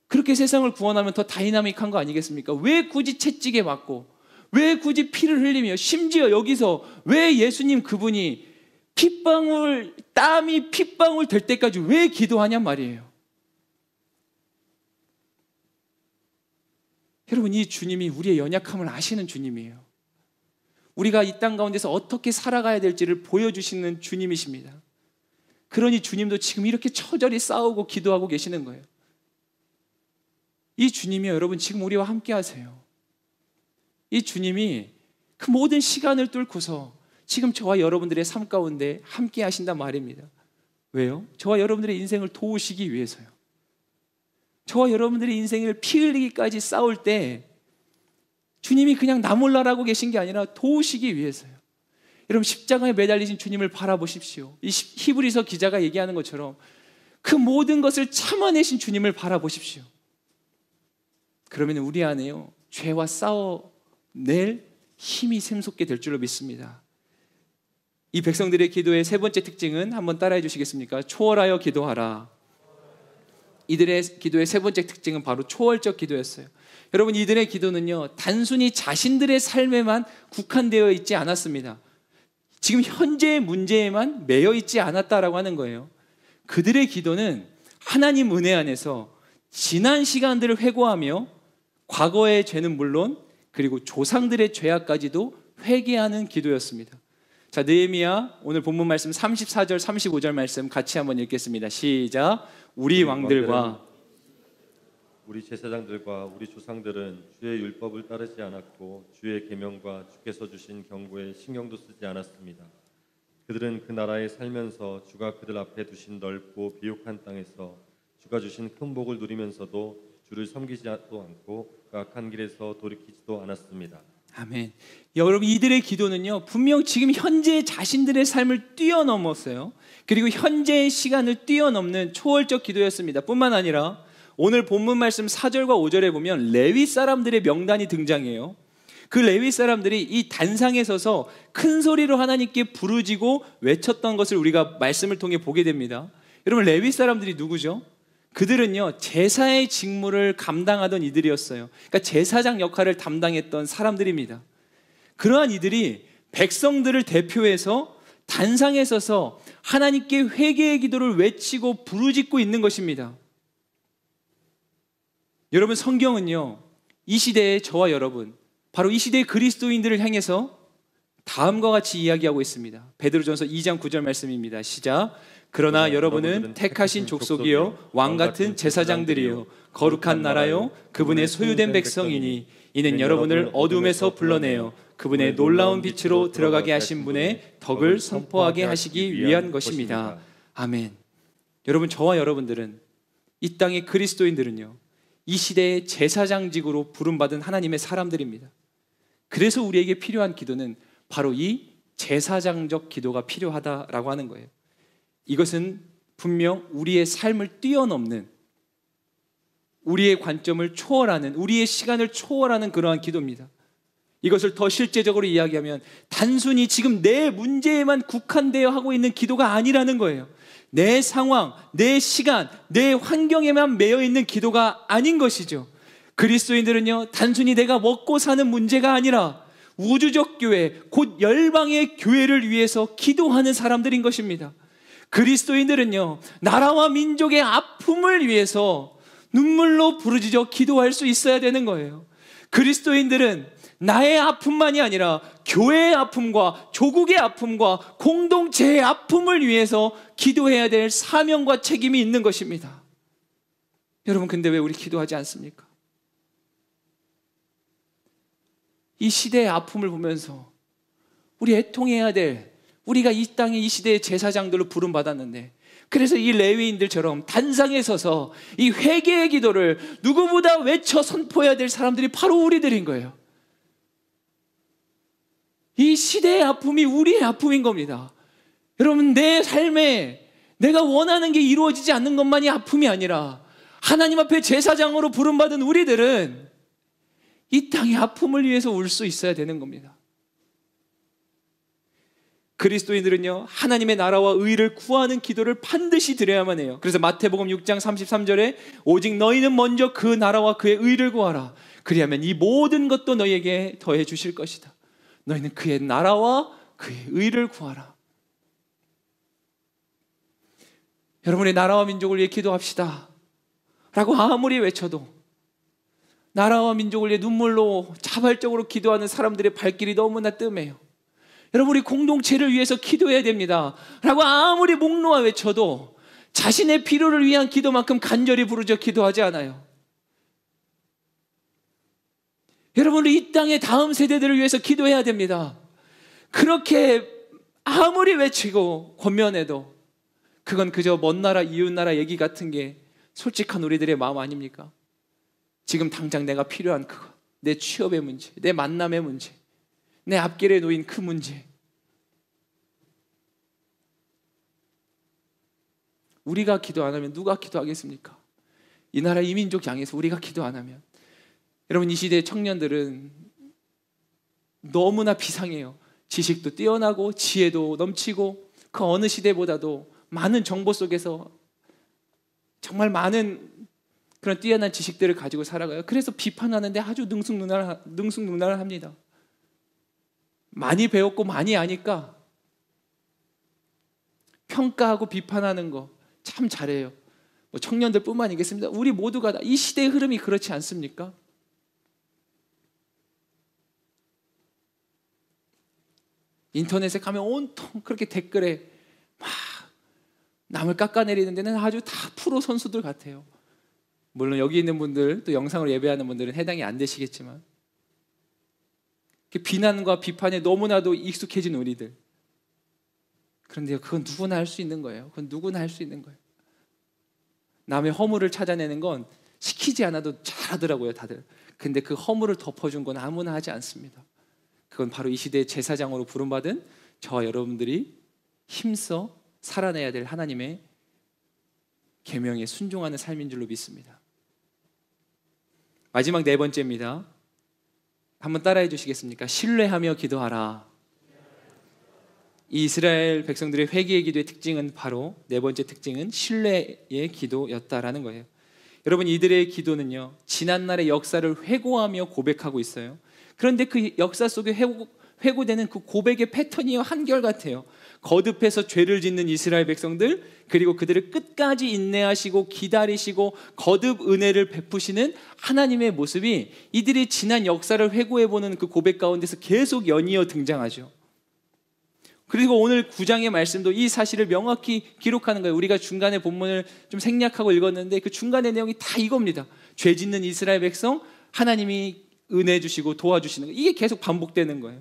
그렇게 세상을 구원하면 더 다이나믹한 거 아니겠습니까? 왜 굳이 채찍에 맞고, 왜 굳이 피를 흘리며, 심지어 여기서 왜 예수님 그분이 핏방울, 땀이 핏방울 될 때까지 왜 기도하냔 말이에요. 여러분, 이 주님이 우리의 연약함을 아시는 주님이에요. 우리가 이 땅 가운데서 어떻게 살아가야 될지를 보여주시는 주님이십니다. 그러니 주님도 지금 이렇게 처절히 싸우고 기도하고 계시는 거예요. 이 주님이 여러분 지금 우리와 함께 하세요. 이 주님이 그 모든 시간을 뚫고서 지금 저와 여러분들의 삶 가운데 함께 하신단 말입니다. 왜요? 저와 여러분들의 인생을 도우시기 위해서요. 저와 여러분들의 인생을 피 흘리기까지 싸울 때 주님이 그냥 나 몰라라고 계신 게 아니라 도우시기 위해서요. 여러분, 십자가에 매달리신 주님을 바라보십시오. 이 히브리서 기자가 얘기하는 것처럼 그 모든 것을 참아내신 주님을 바라보십시오. 그러면 우리 안에요, 죄와 싸워낼 힘이 샘솟게 될 줄로 믿습니다. 이 백성들의 기도의 세 번째 특징은 한번 따라해 주시겠습니까? 초월하여 기도하라. 이들의 기도의 세 번째 특징은 바로 초월적 기도였어요. 여러분, 이들의 기도는요, 단순히 자신들의 삶에만 국한되어 있지 않았습니다. 지금 현재의 문제에만 매여 있지 않았다라고 하는 거예요. 그들의 기도는 하나님 은혜 안에서 지난 시간들을 회고하며 과거의 죄는 물론 그리고 조상들의 죄악까지도 회개하는 기도였습니다. 자, 느헤미야 오늘 본문 말씀 34절 35절 말씀 같이 한번 읽겠습니다. 시작. 우리 왕들과 우리 제사장들과 우리 조상들은 주의 율법을 따르지 않았고 주의 계명과 주께서 주신 경고에 신경도 쓰지 않았습니다. 그들은 그 나라에 살면서 주가 그들 앞에 두신 넓고 비옥한 땅에서 주가 주신 큰 복을 누리면서도 주를 섬기지도 않고 그 악한 길에서 돌이키지도 않았습니다. 아멘. 여러분, 이들의 기도는요, 분명 지금 현재 자신들의 삶을 뛰어넘었어요. 그리고 현재의 시간을 뛰어넘는 초월적 기도였습니다. 뿐만 아니라 오늘 본문 말씀 4절과 5절에 보면 레위 사람들의 명단이 등장해요. 그 레위 사람들이 이 단상에 서서 큰 소리로 하나님께 부르짖고 외쳤던 것을 우리가 말씀을 통해 보게 됩니다. 여러분, 레위 사람들이 누구죠? 그들은요, 제사의 직무를 감당하던 이들이었어요. 그러니까 제사장 역할을 담당했던 사람들입니다. 그러한 이들이 백성들을 대표해서 단상에 서서 하나님께 회개의 기도를 외치고 부르짖고 있는 것입니다. 여러분, 성경은요, 이 시대의 저와 여러분, 바로 이 시대의 그리스도인들을 향해서 다음과 같이 이야기하고 있습니다. 베드로전서 2장 9절 말씀입니다. 시작. 그러나 여러분은 택하신 족속이요 왕같은 제사장들이요 거룩한 나라요 그분의 소유된 백성이니 이는 여러분을 어둠에서 불러내어 그분의 놀라운 빛으로 들어가게 하신 분의 덕을 선포하게 하시기 위한 것입니다. 아멘. 여러분, 저와 여러분들은, 이 땅의 그리스도인들은요, 이 시대의 제사장직으로 부름받은 하나님의 사람들입니다. 그래서 우리에게 필요한 기도는 바로 이 제사장적 기도가 필요하다라고 하는 거예요. 이것은 분명 우리의 삶을 뛰어넘는, 우리의 관점을 초월하는, 우리의 시간을 초월하는 그러한 기도입니다. 이것을 더 실제적으로 이야기하면 단순히 지금 내 문제에만 국한되어 하고 있는 기도가 아니라는 거예요. 내 상황, 내 시간, 내 환경에만 매여 있는 기도가 아닌 것이죠. 그리스도인들은요, 단순히 내가 먹고 사는 문제가 아니라 우주적 교회, 곧 열방의 교회를 위해서 기도하는 사람들인 것입니다. 그리스도인들은요, 나라와 민족의 아픔을 위해서 눈물로 부르짖어 기도할 수 있어야 되는 거예요. 그리스도인들은 나의 아픔만이 아니라 교회의 아픔과 조국의 아픔과 공동체의 아픔을 위해서 기도해야 될 사명과 책임이 있는 것입니다. 여러분, 근데 왜 우리 기도하지 않습니까? 이 시대의 아픔을 보면서 우리 애통해야 될, 우리가 이 땅의 이 시대의 제사장들로 부름받았는데, 그래서 이 레위인들처럼 단상에 서서 이 회개의 기도를 누구보다 외쳐 선포해야 될 사람들이 바로 우리들인 거예요. 이 시대의 아픔이 우리의 아픔인 겁니다. 여러분, 내 삶에 내가 원하는 게 이루어지지 않는 것만이 아픔이 아니라 하나님 앞에 제사장으로 부름받은 우리들은 이 땅의 아픔을 위해서 울 수 있어야 되는 겁니다. 그리스도인들은요, 하나님의 나라와 의를 구하는 기도를 반드시 드려야만 해요. 그래서 마태복음 6장 33절에 오직 너희는 먼저 그 나라와 그의 의를 구하라. 그리하면 이 모든 것도 너희에게 더해 주실 것이다. 너희는 그의 나라와 그의 의를 구하라. 여러분의 나라와 민족을 위해 기도합시다 라고 아무리 외쳐도 나라와 민족을 위해 눈물로 자발적으로 기도하는 사람들의 발길이 너무나 뜸해요. 여러분, 우리 공동체를 위해서 기도해야 됩니다 라고 아무리 목 놓아 외쳐도 자신의 필요를 위한 기도만큼 간절히 부르짖어 기도하지 않아요. 여러분, 우리 이 땅의 다음 세대들을 위해서 기도해야 됩니다. 그렇게 아무리 외치고 권면해도 그건 그저 먼 나라 이웃 나라 얘기 같은 게 솔직한 우리들의 마음 아닙니까? 지금 당장 내가 필요한 그거, 내 취업의 문제, 내 만남의 문제, 내 앞길에 놓인 그 문제, 우리가 기도 안 하면 누가 기도하겠습니까? 이 나라 이 민족 향해서 우리가 기도 안 하면. 여러분, 이 시대의 청년들은 너무나 비상해요. 지식도 뛰어나고 지혜도 넘치고 그 어느 시대보다도 많은 정보 속에서 정말 많은 그런 뛰어난 지식들을 가지고 살아가요. 그래서 비판하는데 아주 능숙능란합니다. 많이 배웠고 많이 아니까 평가하고 비판하는 거 참 잘해요. 뭐 청년들 뿐만 아니겠습니다. 우리 모두가 다 이 시대의 흐름이 그렇지 않습니까? 인터넷에 가면 온통 그렇게 댓글에 막 남을 깎아내리는 데는 아주 다 프로 선수들 같아요. 물론 여기 있는 분들, 또 영상으로 예배하는 분들은 해당이 안 되시겠지만, 비난과 비판에 너무나도 익숙해진 우리들. 그런데 그건 누구나 할 수 있는 거예요. 그건 누구나 할 수 있는 거예요. 남의 허물을 찾아내는 건 시키지 않아도 잘하더라고요, 다들. 근데 그 허물을 덮어준 건 아무나 하지 않습니다. 그건 바로 이 시대의 제사장으로 부름받은 저와 여러분들이 힘써 살아내야 될 하나님의 계명에 순종하는 삶인 줄로 믿습니다. 마지막 네 번째입니다. 한번 따라해 주시겠습니까? 신뢰하며 기도하라. 이 이스라엘 백성들의 회개의 기도의 특징은 바로 네 번째 특징은 신뢰의 기도였다라는 거예요. 여러분, 이들의 기도는요, 지난날의 역사를 회고하며 고백하고 있어요. 그런데 그 역사 속에 회고되는 그 고백의 패턴이 한결같아요. 거듭해서 죄를 짓는 이스라엘 백성들, 그리고 그들을 끝까지 인내하시고 기다리시고 거듭 은혜를 베푸시는 하나님의 모습이 이들이 지난 역사를 회고해보는 그 고백 가운데서 계속 연이어 등장하죠. 그리고 오늘 9장의 말씀도 이 사실을 명확히 기록하는 거예요. 우리가 중간에 본문을 좀 생략하고 읽었는데 그 중간의 내용이 다 이겁니다. 죄 짓는 이스라엘 백성, 하나님이 은혜 주시고 도와주시는 거, 이게 계속 반복되는 거예요.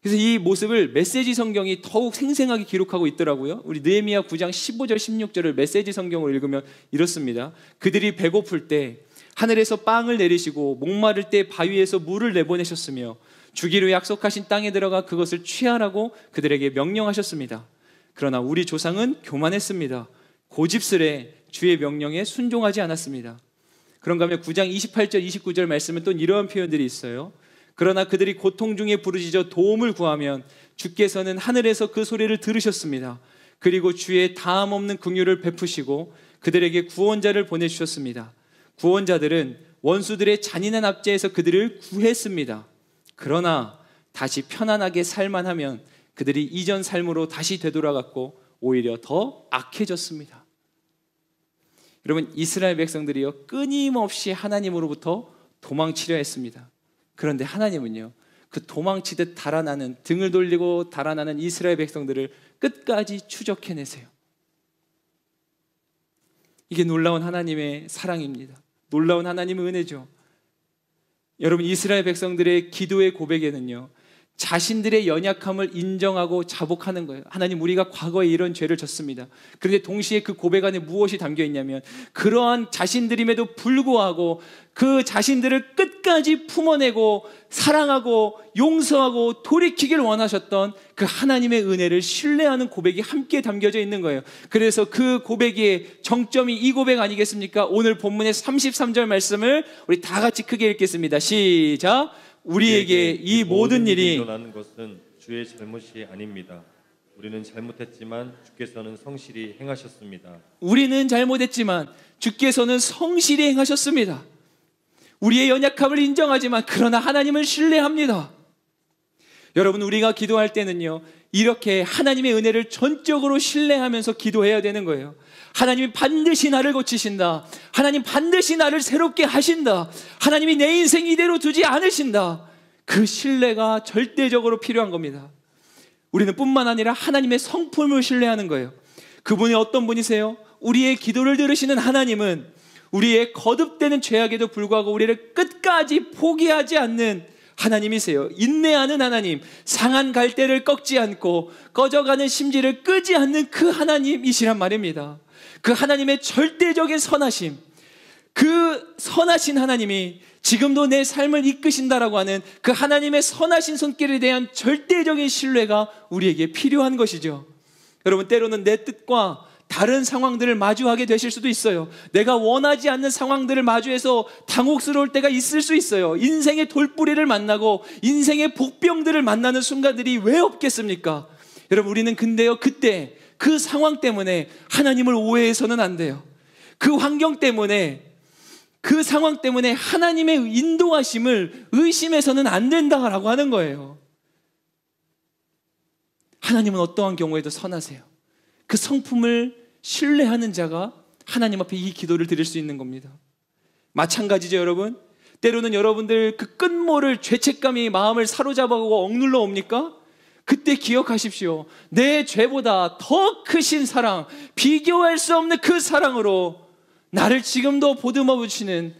그래서 이 모습을 메시지 성경이 더욱 생생하게 기록하고 있더라고요. 우리 느헤미야 9장 15절 16절을 메시지 성경으로 읽으면 이렇습니다. 그들이 배고플 때 하늘에서 빵을 내리시고 목마를 때 바위에서 물을 내보내셨으며 주기로 약속하신 땅에 들어가 그것을 취하라고 그들에게 명령하셨습니다. 그러나 우리 조상은 교만했습니다. 고집스레 주의 명령에 순종하지 않았습니다. 그런가 하면 9장 28절 29절 말씀은 또 이러한 표현들이 있어요. 그러나 그들이 고통 중에 부르짖어 도움을 구하면 주께서는 하늘에서 그 소리를 들으셨습니다. 그리고 주의 다함 없는 긍휼을 베푸시고 그들에게 구원자를 보내주셨습니다. 구원자들은 원수들의 잔인한 압제에서 그들을 구했습니다. 그러나 다시 편안하게 살만하면 그들이 이전 삶으로 다시 되돌아갔고 오히려 더 악해졌습니다. 여러분, 이스라엘 백성들이요 끊임없이 하나님으로부터 도망치려 했습니다. 그런데 하나님은요 그 도망치듯 달아나는, 등을 돌리고 달아나는 이스라엘 백성들을 끝까지 추적해내세요. 이게 놀라운 하나님의 사랑입니다. 놀라운 하나님의 은혜죠. 여러분, 이스라엘 백성들의 기도의 고백에는요 자신들의 연약함을 인정하고 자복하는 거예요. 하나님, 우리가 과거에 이런 죄를 졌습니다. 그런데 동시에 그 고백 안에 무엇이 담겨 있냐면 그러한 자신들임에도 불구하고 그 자신들을 끝까지 품어내고 사랑하고 용서하고 돌이키길 원하셨던 그 하나님의 은혜를 신뢰하는 고백이 함께 담겨져 있는 거예요. 그래서 그 고백의 정점이 이 고백 아니겠습니까? 오늘 본문의 33절 말씀을 우리 다 같이 크게 읽겠습니다. 시작! 우리에게 이 모든 일이 일어나는 것은 주의 잘못이 아닙니다. 우리는 잘못했지만 주께서는 성실히 행하셨습니다. 우리는 잘못했지만 주께서는 성실히 행하셨습니다. 우리의 연약함을 인정하지만 그러나 하나님을 신뢰합니다. 여러분, 우리가 기도할 때는요 이렇게 하나님의 은혜를 전적으로 신뢰하면서 기도해야 되는 거예요. 하나님이 반드시 나를 고치신다. 하나님 반드시 나를 새롭게 하신다. 하나님이 내 인생 이대로 두지 않으신다. 그 신뢰가 절대적으로 필요한 겁니다. 우리는 뿐만 아니라 하나님의 성품을 신뢰하는 거예요. 그분이 어떤 분이세요? 우리의 기도를 들으시는 하나님은 우리의 거듭되는 죄악에도 불구하고 우리를 끝까지 포기하지 않는 하나님이세요. 인내하는 하나님, 상한 갈대를 꺾지 않고 꺼져가는 심지를 끄지 않는 그 하나님이시란 말입니다. 그 하나님의 절대적인 선하심, 그 선하신 하나님이 지금도 내 삶을 이끄신다라고 하는 그 하나님의 선하신 손길에 대한 절대적인 신뢰가 우리에게 필요한 것이죠. 여러분, 때로는 내 뜻과 다른 상황들을 마주하게 되실 수도 있어요. 내가 원하지 않는 상황들을 마주해서 당혹스러울 때가 있을 수 있어요. 인생의 돌뿌리를 만나고 인생의 복병들을 만나는 순간들이 왜 없겠습니까? 여러분, 우리는 근데요 그때 그 상황 때문에 하나님을 오해해서는 안 돼요. 그 환경 때문에, 그 상황 때문에 하나님의 인도하심을 의심해서는 안 된다라고 하는 거예요. 하나님은 어떠한 경우에도 선하세요. 그 성품을 신뢰하는 자가 하나님 앞에 이 기도를 드릴 수 있는 겁니다. 마찬가지죠, 여러분. 때로는 여러분들 그 끝모를 죄책감이 마음을 사로잡아오고 억눌러 옵니까? 그때 기억하십시오. 내 죄보다 더 크신 사랑, 비교할 수 없는 그 사랑으로 나를 지금도 보듬어 주시는,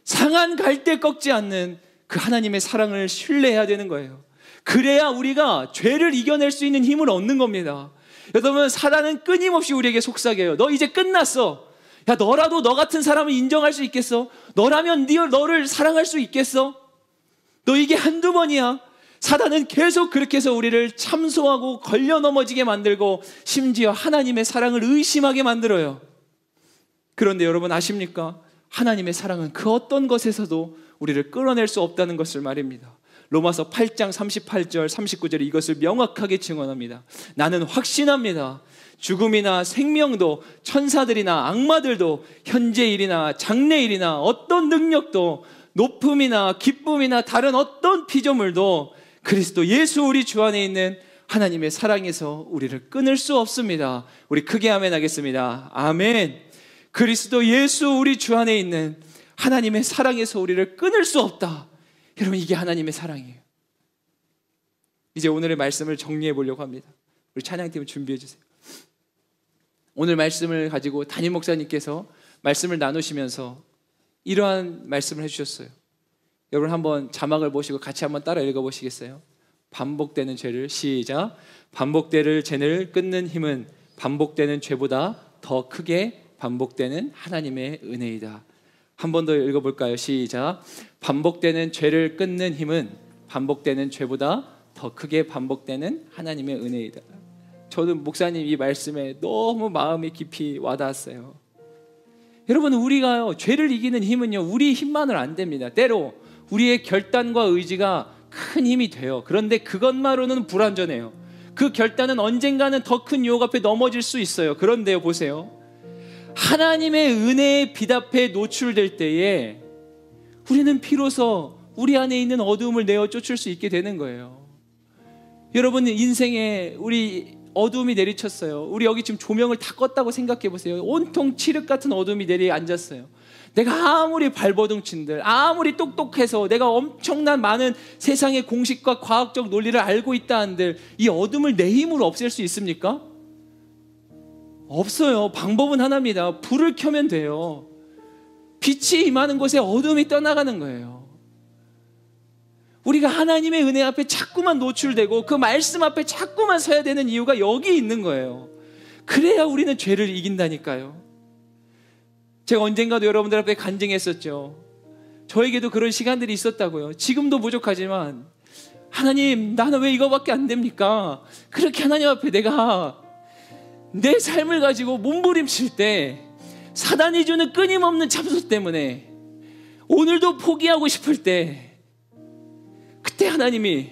상한 갈대 꺾지 않는 그 하나님의 사랑을 신뢰해야 되는 거예요. 그래야 우리가 죄를 이겨낼 수 있는 힘을 얻는 겁니다. 여러분, 사단은 끊임없이 우리에게 속삭여요. 너 이제 끝났어. 야, 너라도 너 같은 사람을 인정할 수 있겠어? 너라면 너를 사랑할 수 있겠어? 너 이게 한두 번이야. 사단은 계속 그렇게 해서 우리를 참소하고 걸려 넘어지게 만들고 심지어 하나님의 사랑을 의심하게 만들어요. 그런데 여러분 아십니까? 하나님의 사랑은 그 어떤 것에서도 우리를 끌어낼 수 없다는 것을 말입니다. 로마서 8장 38절 39절에 이것을 명확하게 증언합니다. 나는 확신합니다. 죽음이나 생명도, 천사들이나 악마들도, 현재일이나 장래일이나 어떤 능력도, 높음이나 기쁨이나 다른 어떤 피조물도 그리스도 예수 우리 주 안에 있는 하나님의 사랑에서 우리를 끊을 수 없습니다. 우리 크게 아멘 하겠습니다. 아멘. 그리스도 예수 우리 주 안에 있는 하나님의 사랑에서 우리를 끊을 수 없다. 여러분, 이게 하나님의 사랑이에요. 이제 오늘의 말씀을 정리해 보려고 합니다. 우리 찬양팀을 준비해 주세요. 오늘 말씀을 가지고 담임 목사님께서 말씀을 나누시면서 이러한 말씀을 해주셨어요. 여러분 한번 자막을 보시고 같이 한번 따라 읽어보시겠어요? 반복되는 죄를, 시작, 반복되는 죄를 끊는 힘은 반복되는 죄보다 더 크게 반복되는 하나님의 은혜이다. 한 번 더 읽어볼까요? 시작. 반복되는 죄를 끊는 힘은 반복되는 죄보다 더 크게 반복되는 하나님의 은혜이다. 저는 목사님 이 말씀에 너무 마음이 깊이 와닿았어요. 여러분, 우리가요, 죄를 이기는 힘은요, 우리 힘만은 안 됩니다. 때로 우리의 결단과 의지가 큰 힘이 돼요. 그런데 그것만으로는 불완전해요. 그 결단은 언젠가는 더 큰 유혹 앞에 넘어질 수 있어요. 그런데요, 보세요, 하나님의 은혜의 빛 앞에 노출될 때에 우리는 비로소 우리 안에 있는 어두움을 내어 쫓을 수 있게 되는 거예요. 여러분, 인생에 우리 어두움이 내리쳤어요. 우리 여기 지금 조명을 다 껐다고 생각해 보세요. 온통 칠흑 같은 어둠이 내려앉았어요. 내가 아무리 발버둥친들, 아무리 똑똑해서 내가 엄청난 많은 세상의 공식과 과학적 논리를 알고 있다 한들 이 어둠을 내 힘으로 없앨 수 있습니까? 없어요. 방법은 하나입니다. 불을 켜면 돼요. 빛이 임하는 곳에 어둠이 떠나가는 거예요. 우리가 하나님의 은혜 앞에 자꾸만 노출되고 그 말씀 앞에 자꾸만 서야 되는 이유가 여기 있는 거예요. 그래야 우리는 죄를 이긴다니까요. 제가 언젠가도 여러분들 앞에 간증했었죠. 저에게도 그런 시간들이 있었다고요. 지금도 부족하지만, 하나님, 나는 왜 이거밖에 안 됩니까? 그렇게 하나님 앞에 내가 내 삶을 가지고 몸부림칠 때, 사단이 주는 끊임없는 참소 때문에 오늘도 포기하고 싶을 때, 그때 하나님이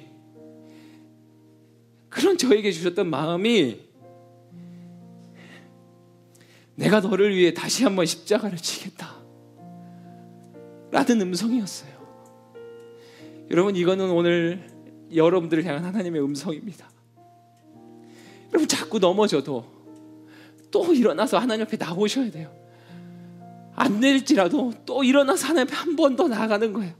그런 저에게 주셨던 마음이, 내가 너를 위해 다시 한번 십자가를 지겠다 라는 음성이었어요. 여러분, 이거는 오늘 여러분들을 향한 하나님의 음성입니다. 여러분, 자꾸 넘어져도 또 일어나서 하나님 앞에 나오셔야 돼요. 안 될지라도 또 일어나서 하나님 앞에 한 번 더 나아가는 거예요.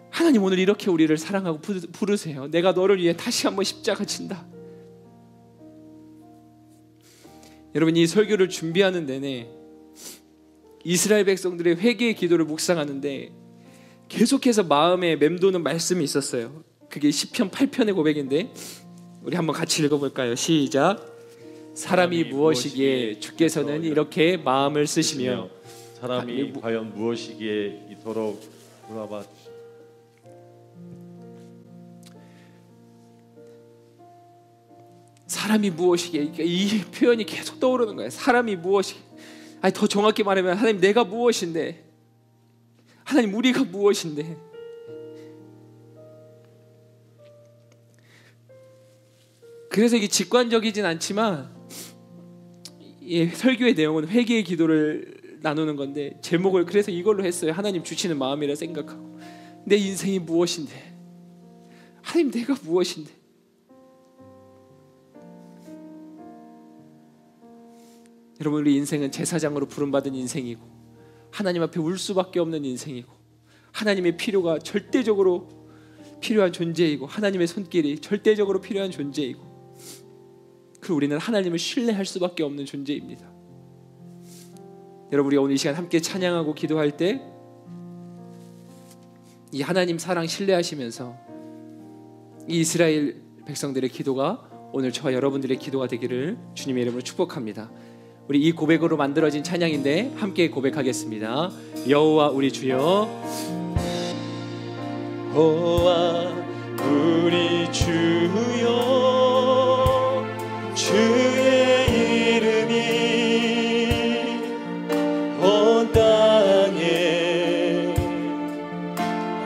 하나님, 오늘 이렇게 우리를 사랑하고 부르세요. 내가 너를 위해 다시 한번 십자가 진다. 여러분, 이 설교를 준비하는 내내 이스라엘 백성들의 회개의 기도를 묵상하는데 계속해서 마음에 맴도는 말씀이 있었어요. 그게 시편 8편의 고백인데 우리 한번 같이 읽어볼까요? 시작. 사람이 무엇이기에 주께서는 이렇게 마음을 쓰시며, 사람이 과연 무엇이기에 이토록 돌아봐 주시며. 사람이 무엇이기에, 이 표현이 계속 떠오르는 거예요. 사람이 무엇이기에. 아니, 더 정확히 말하면, 하나님, 내가 무엇인데, 하나님, 우리가 무엇인데. 그래서 이게 직관적이진 않지만 이 설교의 내용은 회개의 기도를 나누는 건데, 제목을 그래서 이걸로 했어요. 하나님 주시는 마음이라 생각하고, 내 인생이 무엇인데, 하나님, 내가 무엇인데. 여러분, 우리 인생은 제사장으로 부름받은 인생이고, 하나님 앞에 울 수밖에 없는 인생이고, 하나님의 필요가 절대적으로 필요한 존재이고, 하나님의 손길이 절대적으로 필요한 존재이고, 그리고 우리는 하나님을 신뢰할 수밖에 없는 존재입니다. 여러분, 우리 오늘 이 시간 함께 찬양하고 기도할 때 이 하나님 사랑 신뢰하시면서 이 이스라엘 백성들의 기도가 오늘 저와 여러분들의 기도가 되기를 주님의 이름으로 축복합니다. 우리 이 고백으로 만들어진 찬양인데 함께 고백하겠습니다. 여호와 우리 주여, 여호와 우리 주여, 주의 이름이 온 땅에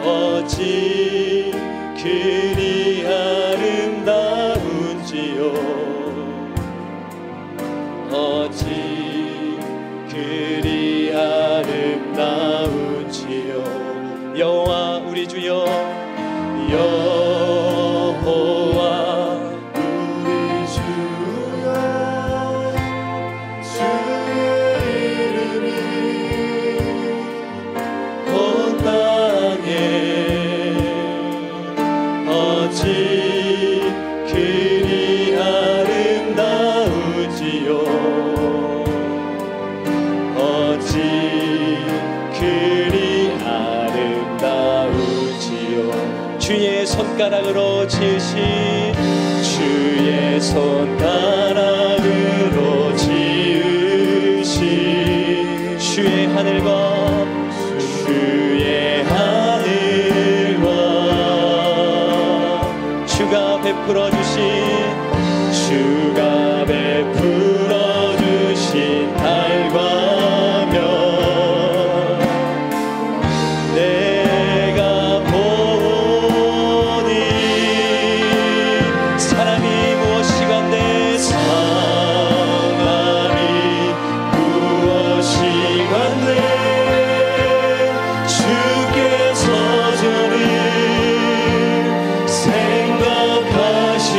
어찌 그리 아름다운지요, 어찌 그리 아름다운지요. 여호와 우리 주여, 여호와 우리 주여, 주의 이름이 온 땅에 어찌 그리 아름다운지요, 어찌 그리 아름다운지요. 주의 손 손가락으로 지으신 주의 손가락으로 지으신 주의 하늘과 주의 하늘과 주가 베풀어 주신 달과 명 내가 보니 사람이 무엇이간데 사람이 무엇이간데 주께서 저를 생각하시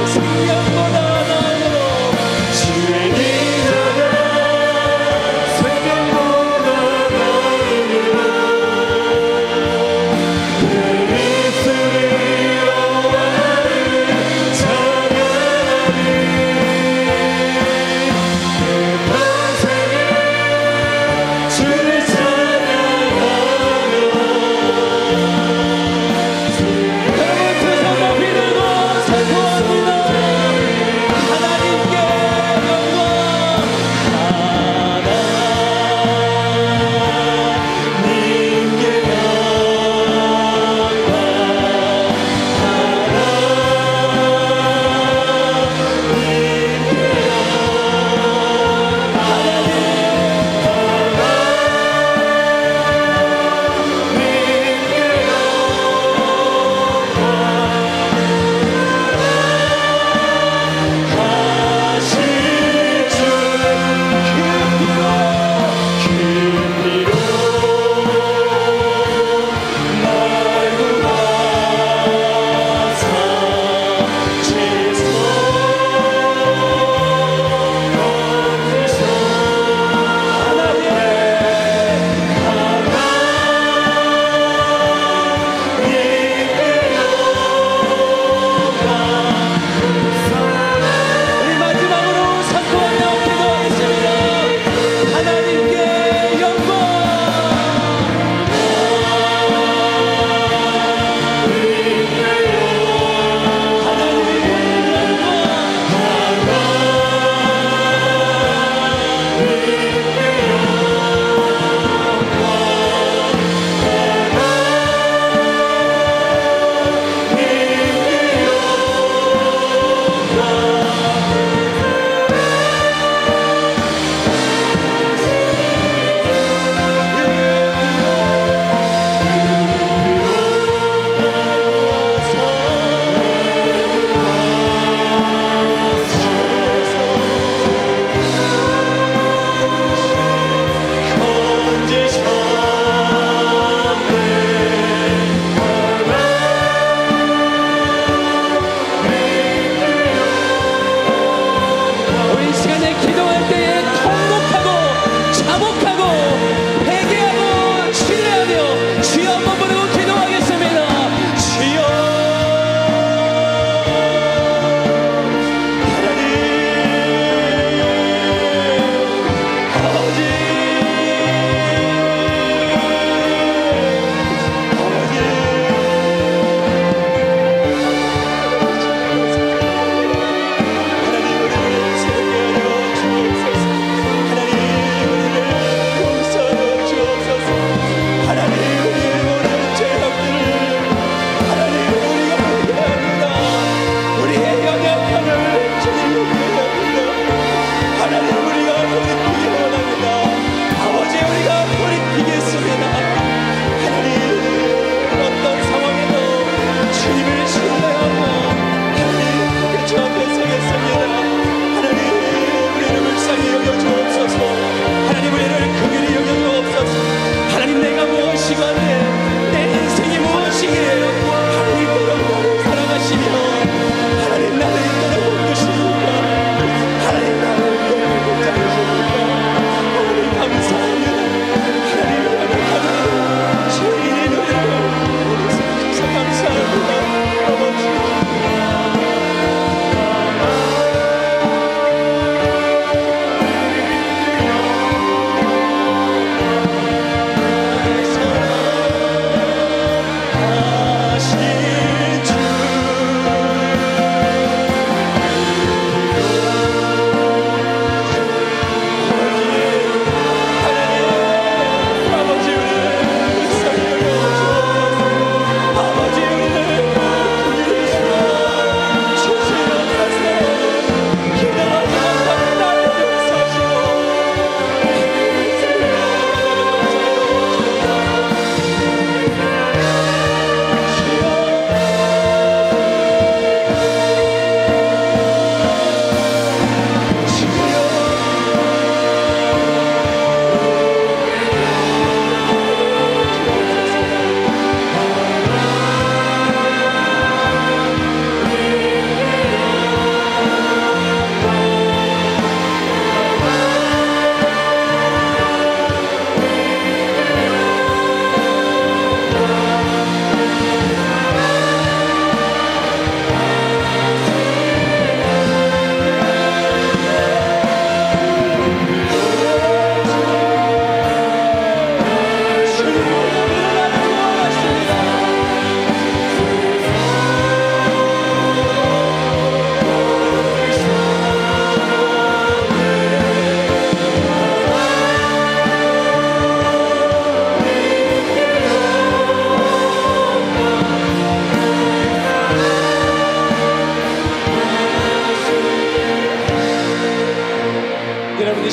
생명보다 나으로 주의 기도가 생명보다 나으로 내 입술이 여호와를 찬양하리 내 평생에 주를 찬양하며 주의 두 손 높이 들고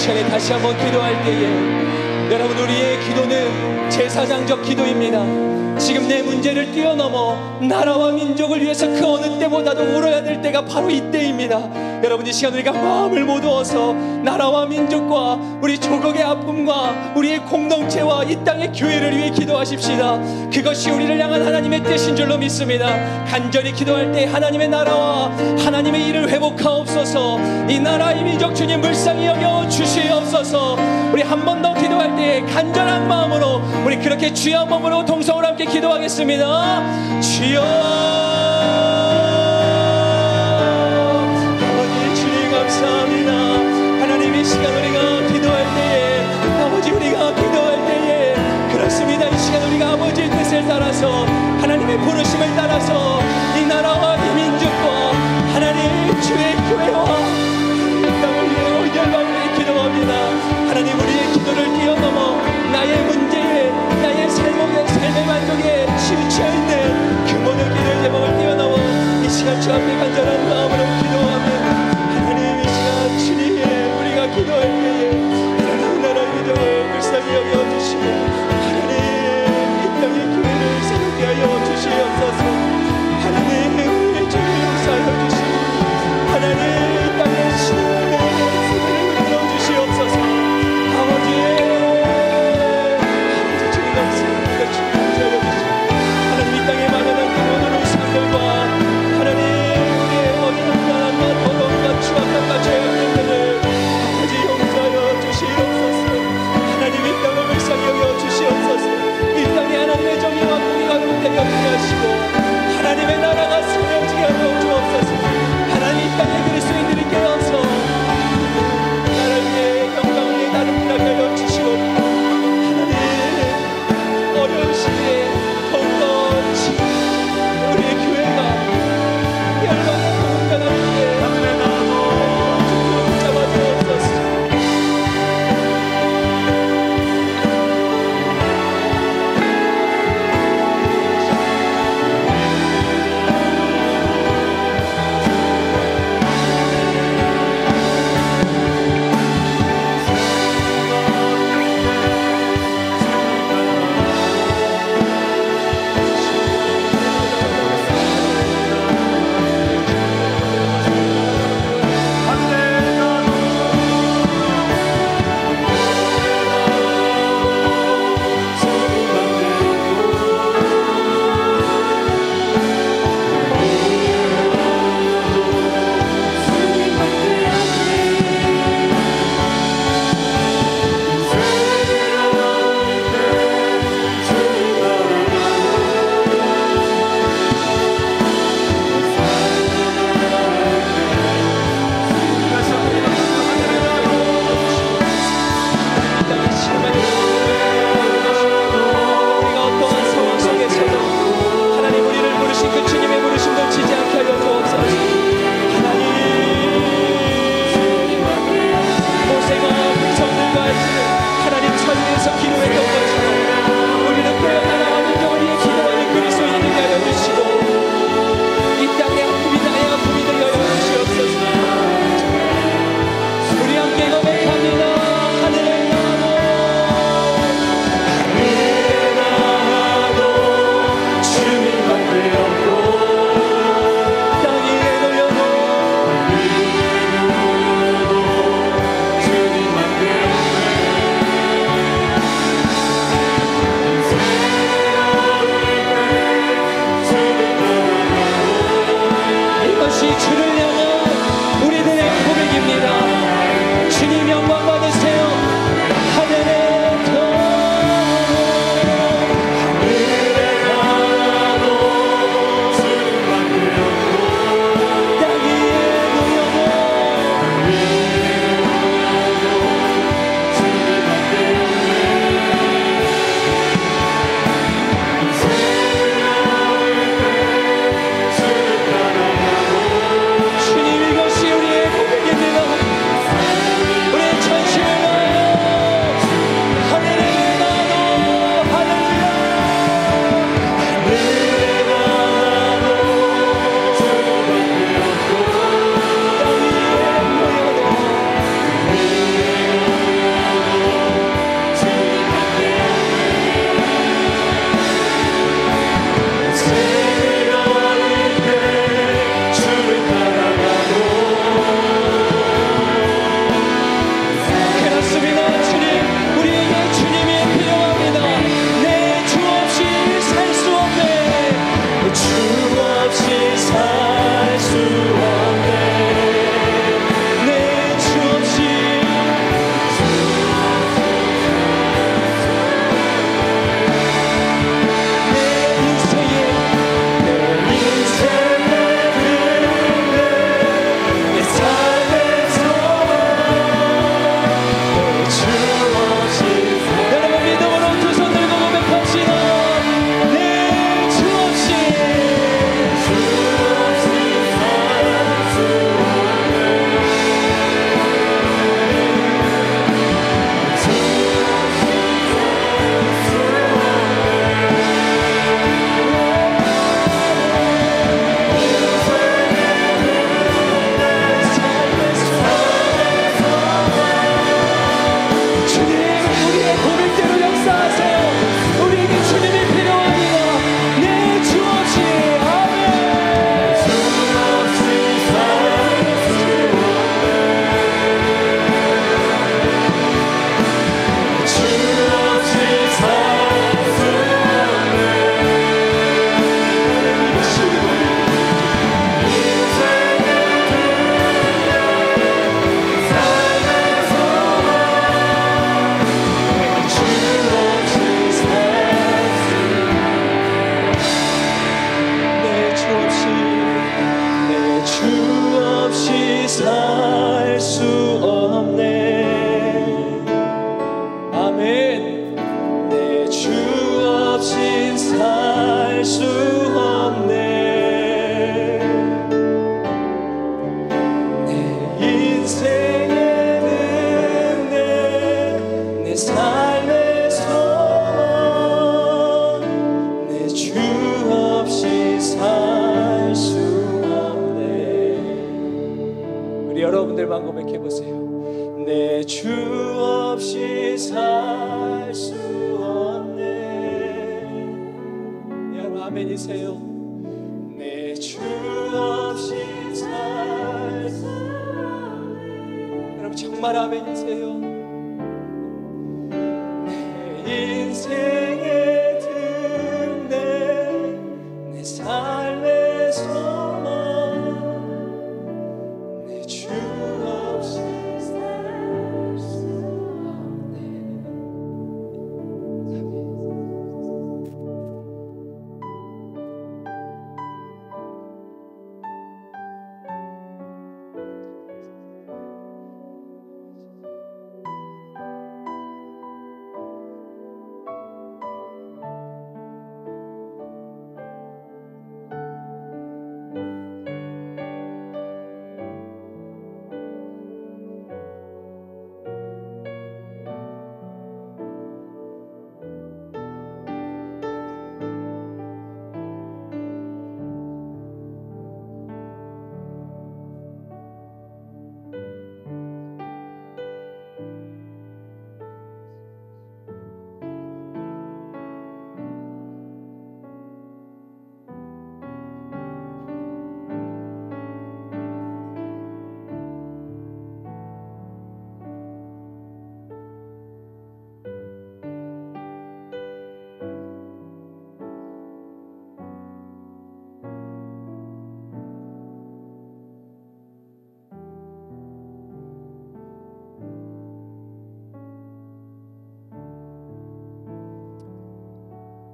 시간에 다시 한번 기도할 때에 여러분, 우리의 기도는 제사장적 기도입니다. 지금 내 문제를 뛰어넘어 나라와 민족을 위해서 그 어느 때보다도 울어야 될 때가 바로 이때입니다. 여러분, 이 시간 우리가 마음을 모두어서 나라와 민족과 우리 조국의 아픔과 우리의 공동체와 이 땅의 교회를 위해 기도하십시다. 그것이 우리를 향한 하나님의 뜻인 줄로 믿습니다. 간절히 기도할 때 하나님의 나라와 하나님의 일을 회복하옵소서. 이 나라 이 민족 주님 불쌍히 여겨 주시옵소서. 우리 한 번 더 기도할 때 간절한 마음으로 우리 그렇게 주여 한 몸으로 동성으로 함께 기도하겠습니다. 주여, 아버지 주님 감사합니다. 하나님, 이 시간 우리가 기도할 때에 아버지, 우리가 기도할 때에 그렇습니다. 이 시간 우리가 아버지의 뜻을 따라서 하나님의 부르심을 따라서 이 나라와 이 민족과 하나님 주의 교회와 이 땅을 위해 온전하게 기도합니다. 하나님, 우리의 기도를 뛰어넘어 나의 문제에, 나의 삶의 만족에 치우쳐 있는 그 모든 기도의 제목을 뛰어넘어 이 시간 주 앞에 간절한 마음으로 기도하며 하나님, 이 시간 주님의 우리가 기도할 때에 하나님 나라의 민족을 불쌍히 여겨주시고 하나님 이 땅의 교회를 새롭게 하여 주시옵소서. 하나님, 우리의 주님 역사하여 주시고 하나님 이 땅의 신앙의 세계를 흔들어 주시옵소서. 아버지 주님 감사합니다. 주님 감사합니다. 하나님, 이 땅에 많은 모든 우리 사람들과 하나님 우리의 어린 한가함과 더덕과 추악함과 죄악들을 아버지 용서하여 주시옵소서. 하나님, 이 땅을 불쌍히 여겨 주시옵소서. 이 땅에 하나님의 정의와 공의가 되게 하시고 하나님의 나라가 소명지게 하여 주옵소서. 하나님, 이 땅에 그리스도인들이 깨어서 나를 위해 영광을 위해 나를 빛나게 하여 주시고 하나님, 어려운 시기에 더욱더 우리의 교회가 열방의 공간을 위해 붙잡아 주옵소서. 노래방 고백해 보세요. 내 주 없이 살 수 없네. 여러분 아멘이세요? 내 주 없이 살 수 없네. 여러분 정말 아멘이세요? 내 인생의 등대 내 삶의 소망 내 주 없이 살 수 없네.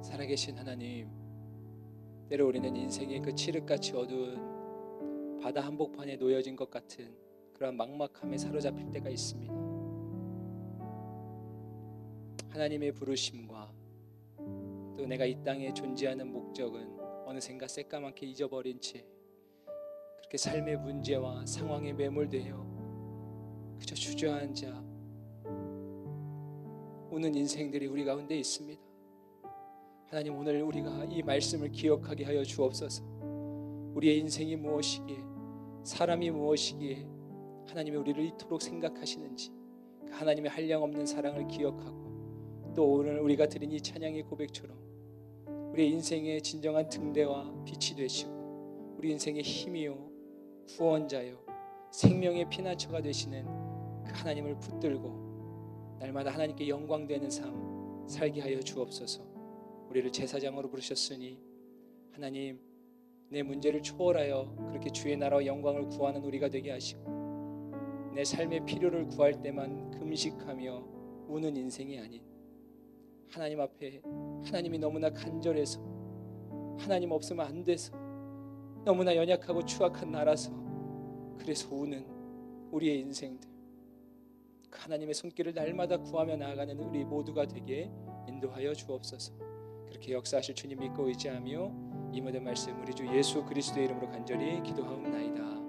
살아계신 하나님, 때로 우리는 인생의 그 칠흑같이 어두운 바다 한복판에 놓여진 것 같은 그러한 막막함에 사로잡힐 때가 있습니다. 하나님의 부르심과 또 내가 이 땅에 존재하는 목적은 어느샌가 새까맣게 잊어버린 채 그렇게 삶의 문제와 상황에 매몰되어 그저 주저앉아 우는 인생들이 우리 가운데 있습니다. 하나님, 오늘 우리가 이 말씀을 기억하게 하여 주옵소서. 우리의 인생이 무엇이기에, 사람이 무엇이기에 하나님이 우리를 이토록 생각하시는지 그 하나님의 한량없는 사랑을 기억하고, 또 오늘 우리가 드린 이 찬양의 고백처럼 우리의 인생의 진정한 등대와 빛이 되시고 우리 인생의 힘이요 구원자요 생명의 피난처가 되시는 그 하나님을 붙들고 날마다 하나님께 영광되는 삶 살게 하여 주옵소서. 우리를 제사장으로 부르셨으니 하나님, 내 문제를 초월하여 그렇게 주의 나라와 영광을 구하는 우리가 되게 하시고, 내 삶의 필요를 구할 때만 금식하며 우는 인생이 아닌 하나님 앞에 하나님이 너무나 간절해서 하나님 없으면 안 돼서 너무나 연약하고 추악한 나라서 그래서 우는 우리의 인생들, 그 하나님의 손길을 날마다 구하며 나아가는 우리 모두가 되게 인도하여 주옵소서. 그렇게 역사하실 주님 믿고 의지하며 이 모든 말씀 우리 주 예수 그리스도의 이름으로 간절히 기도하옵나이다.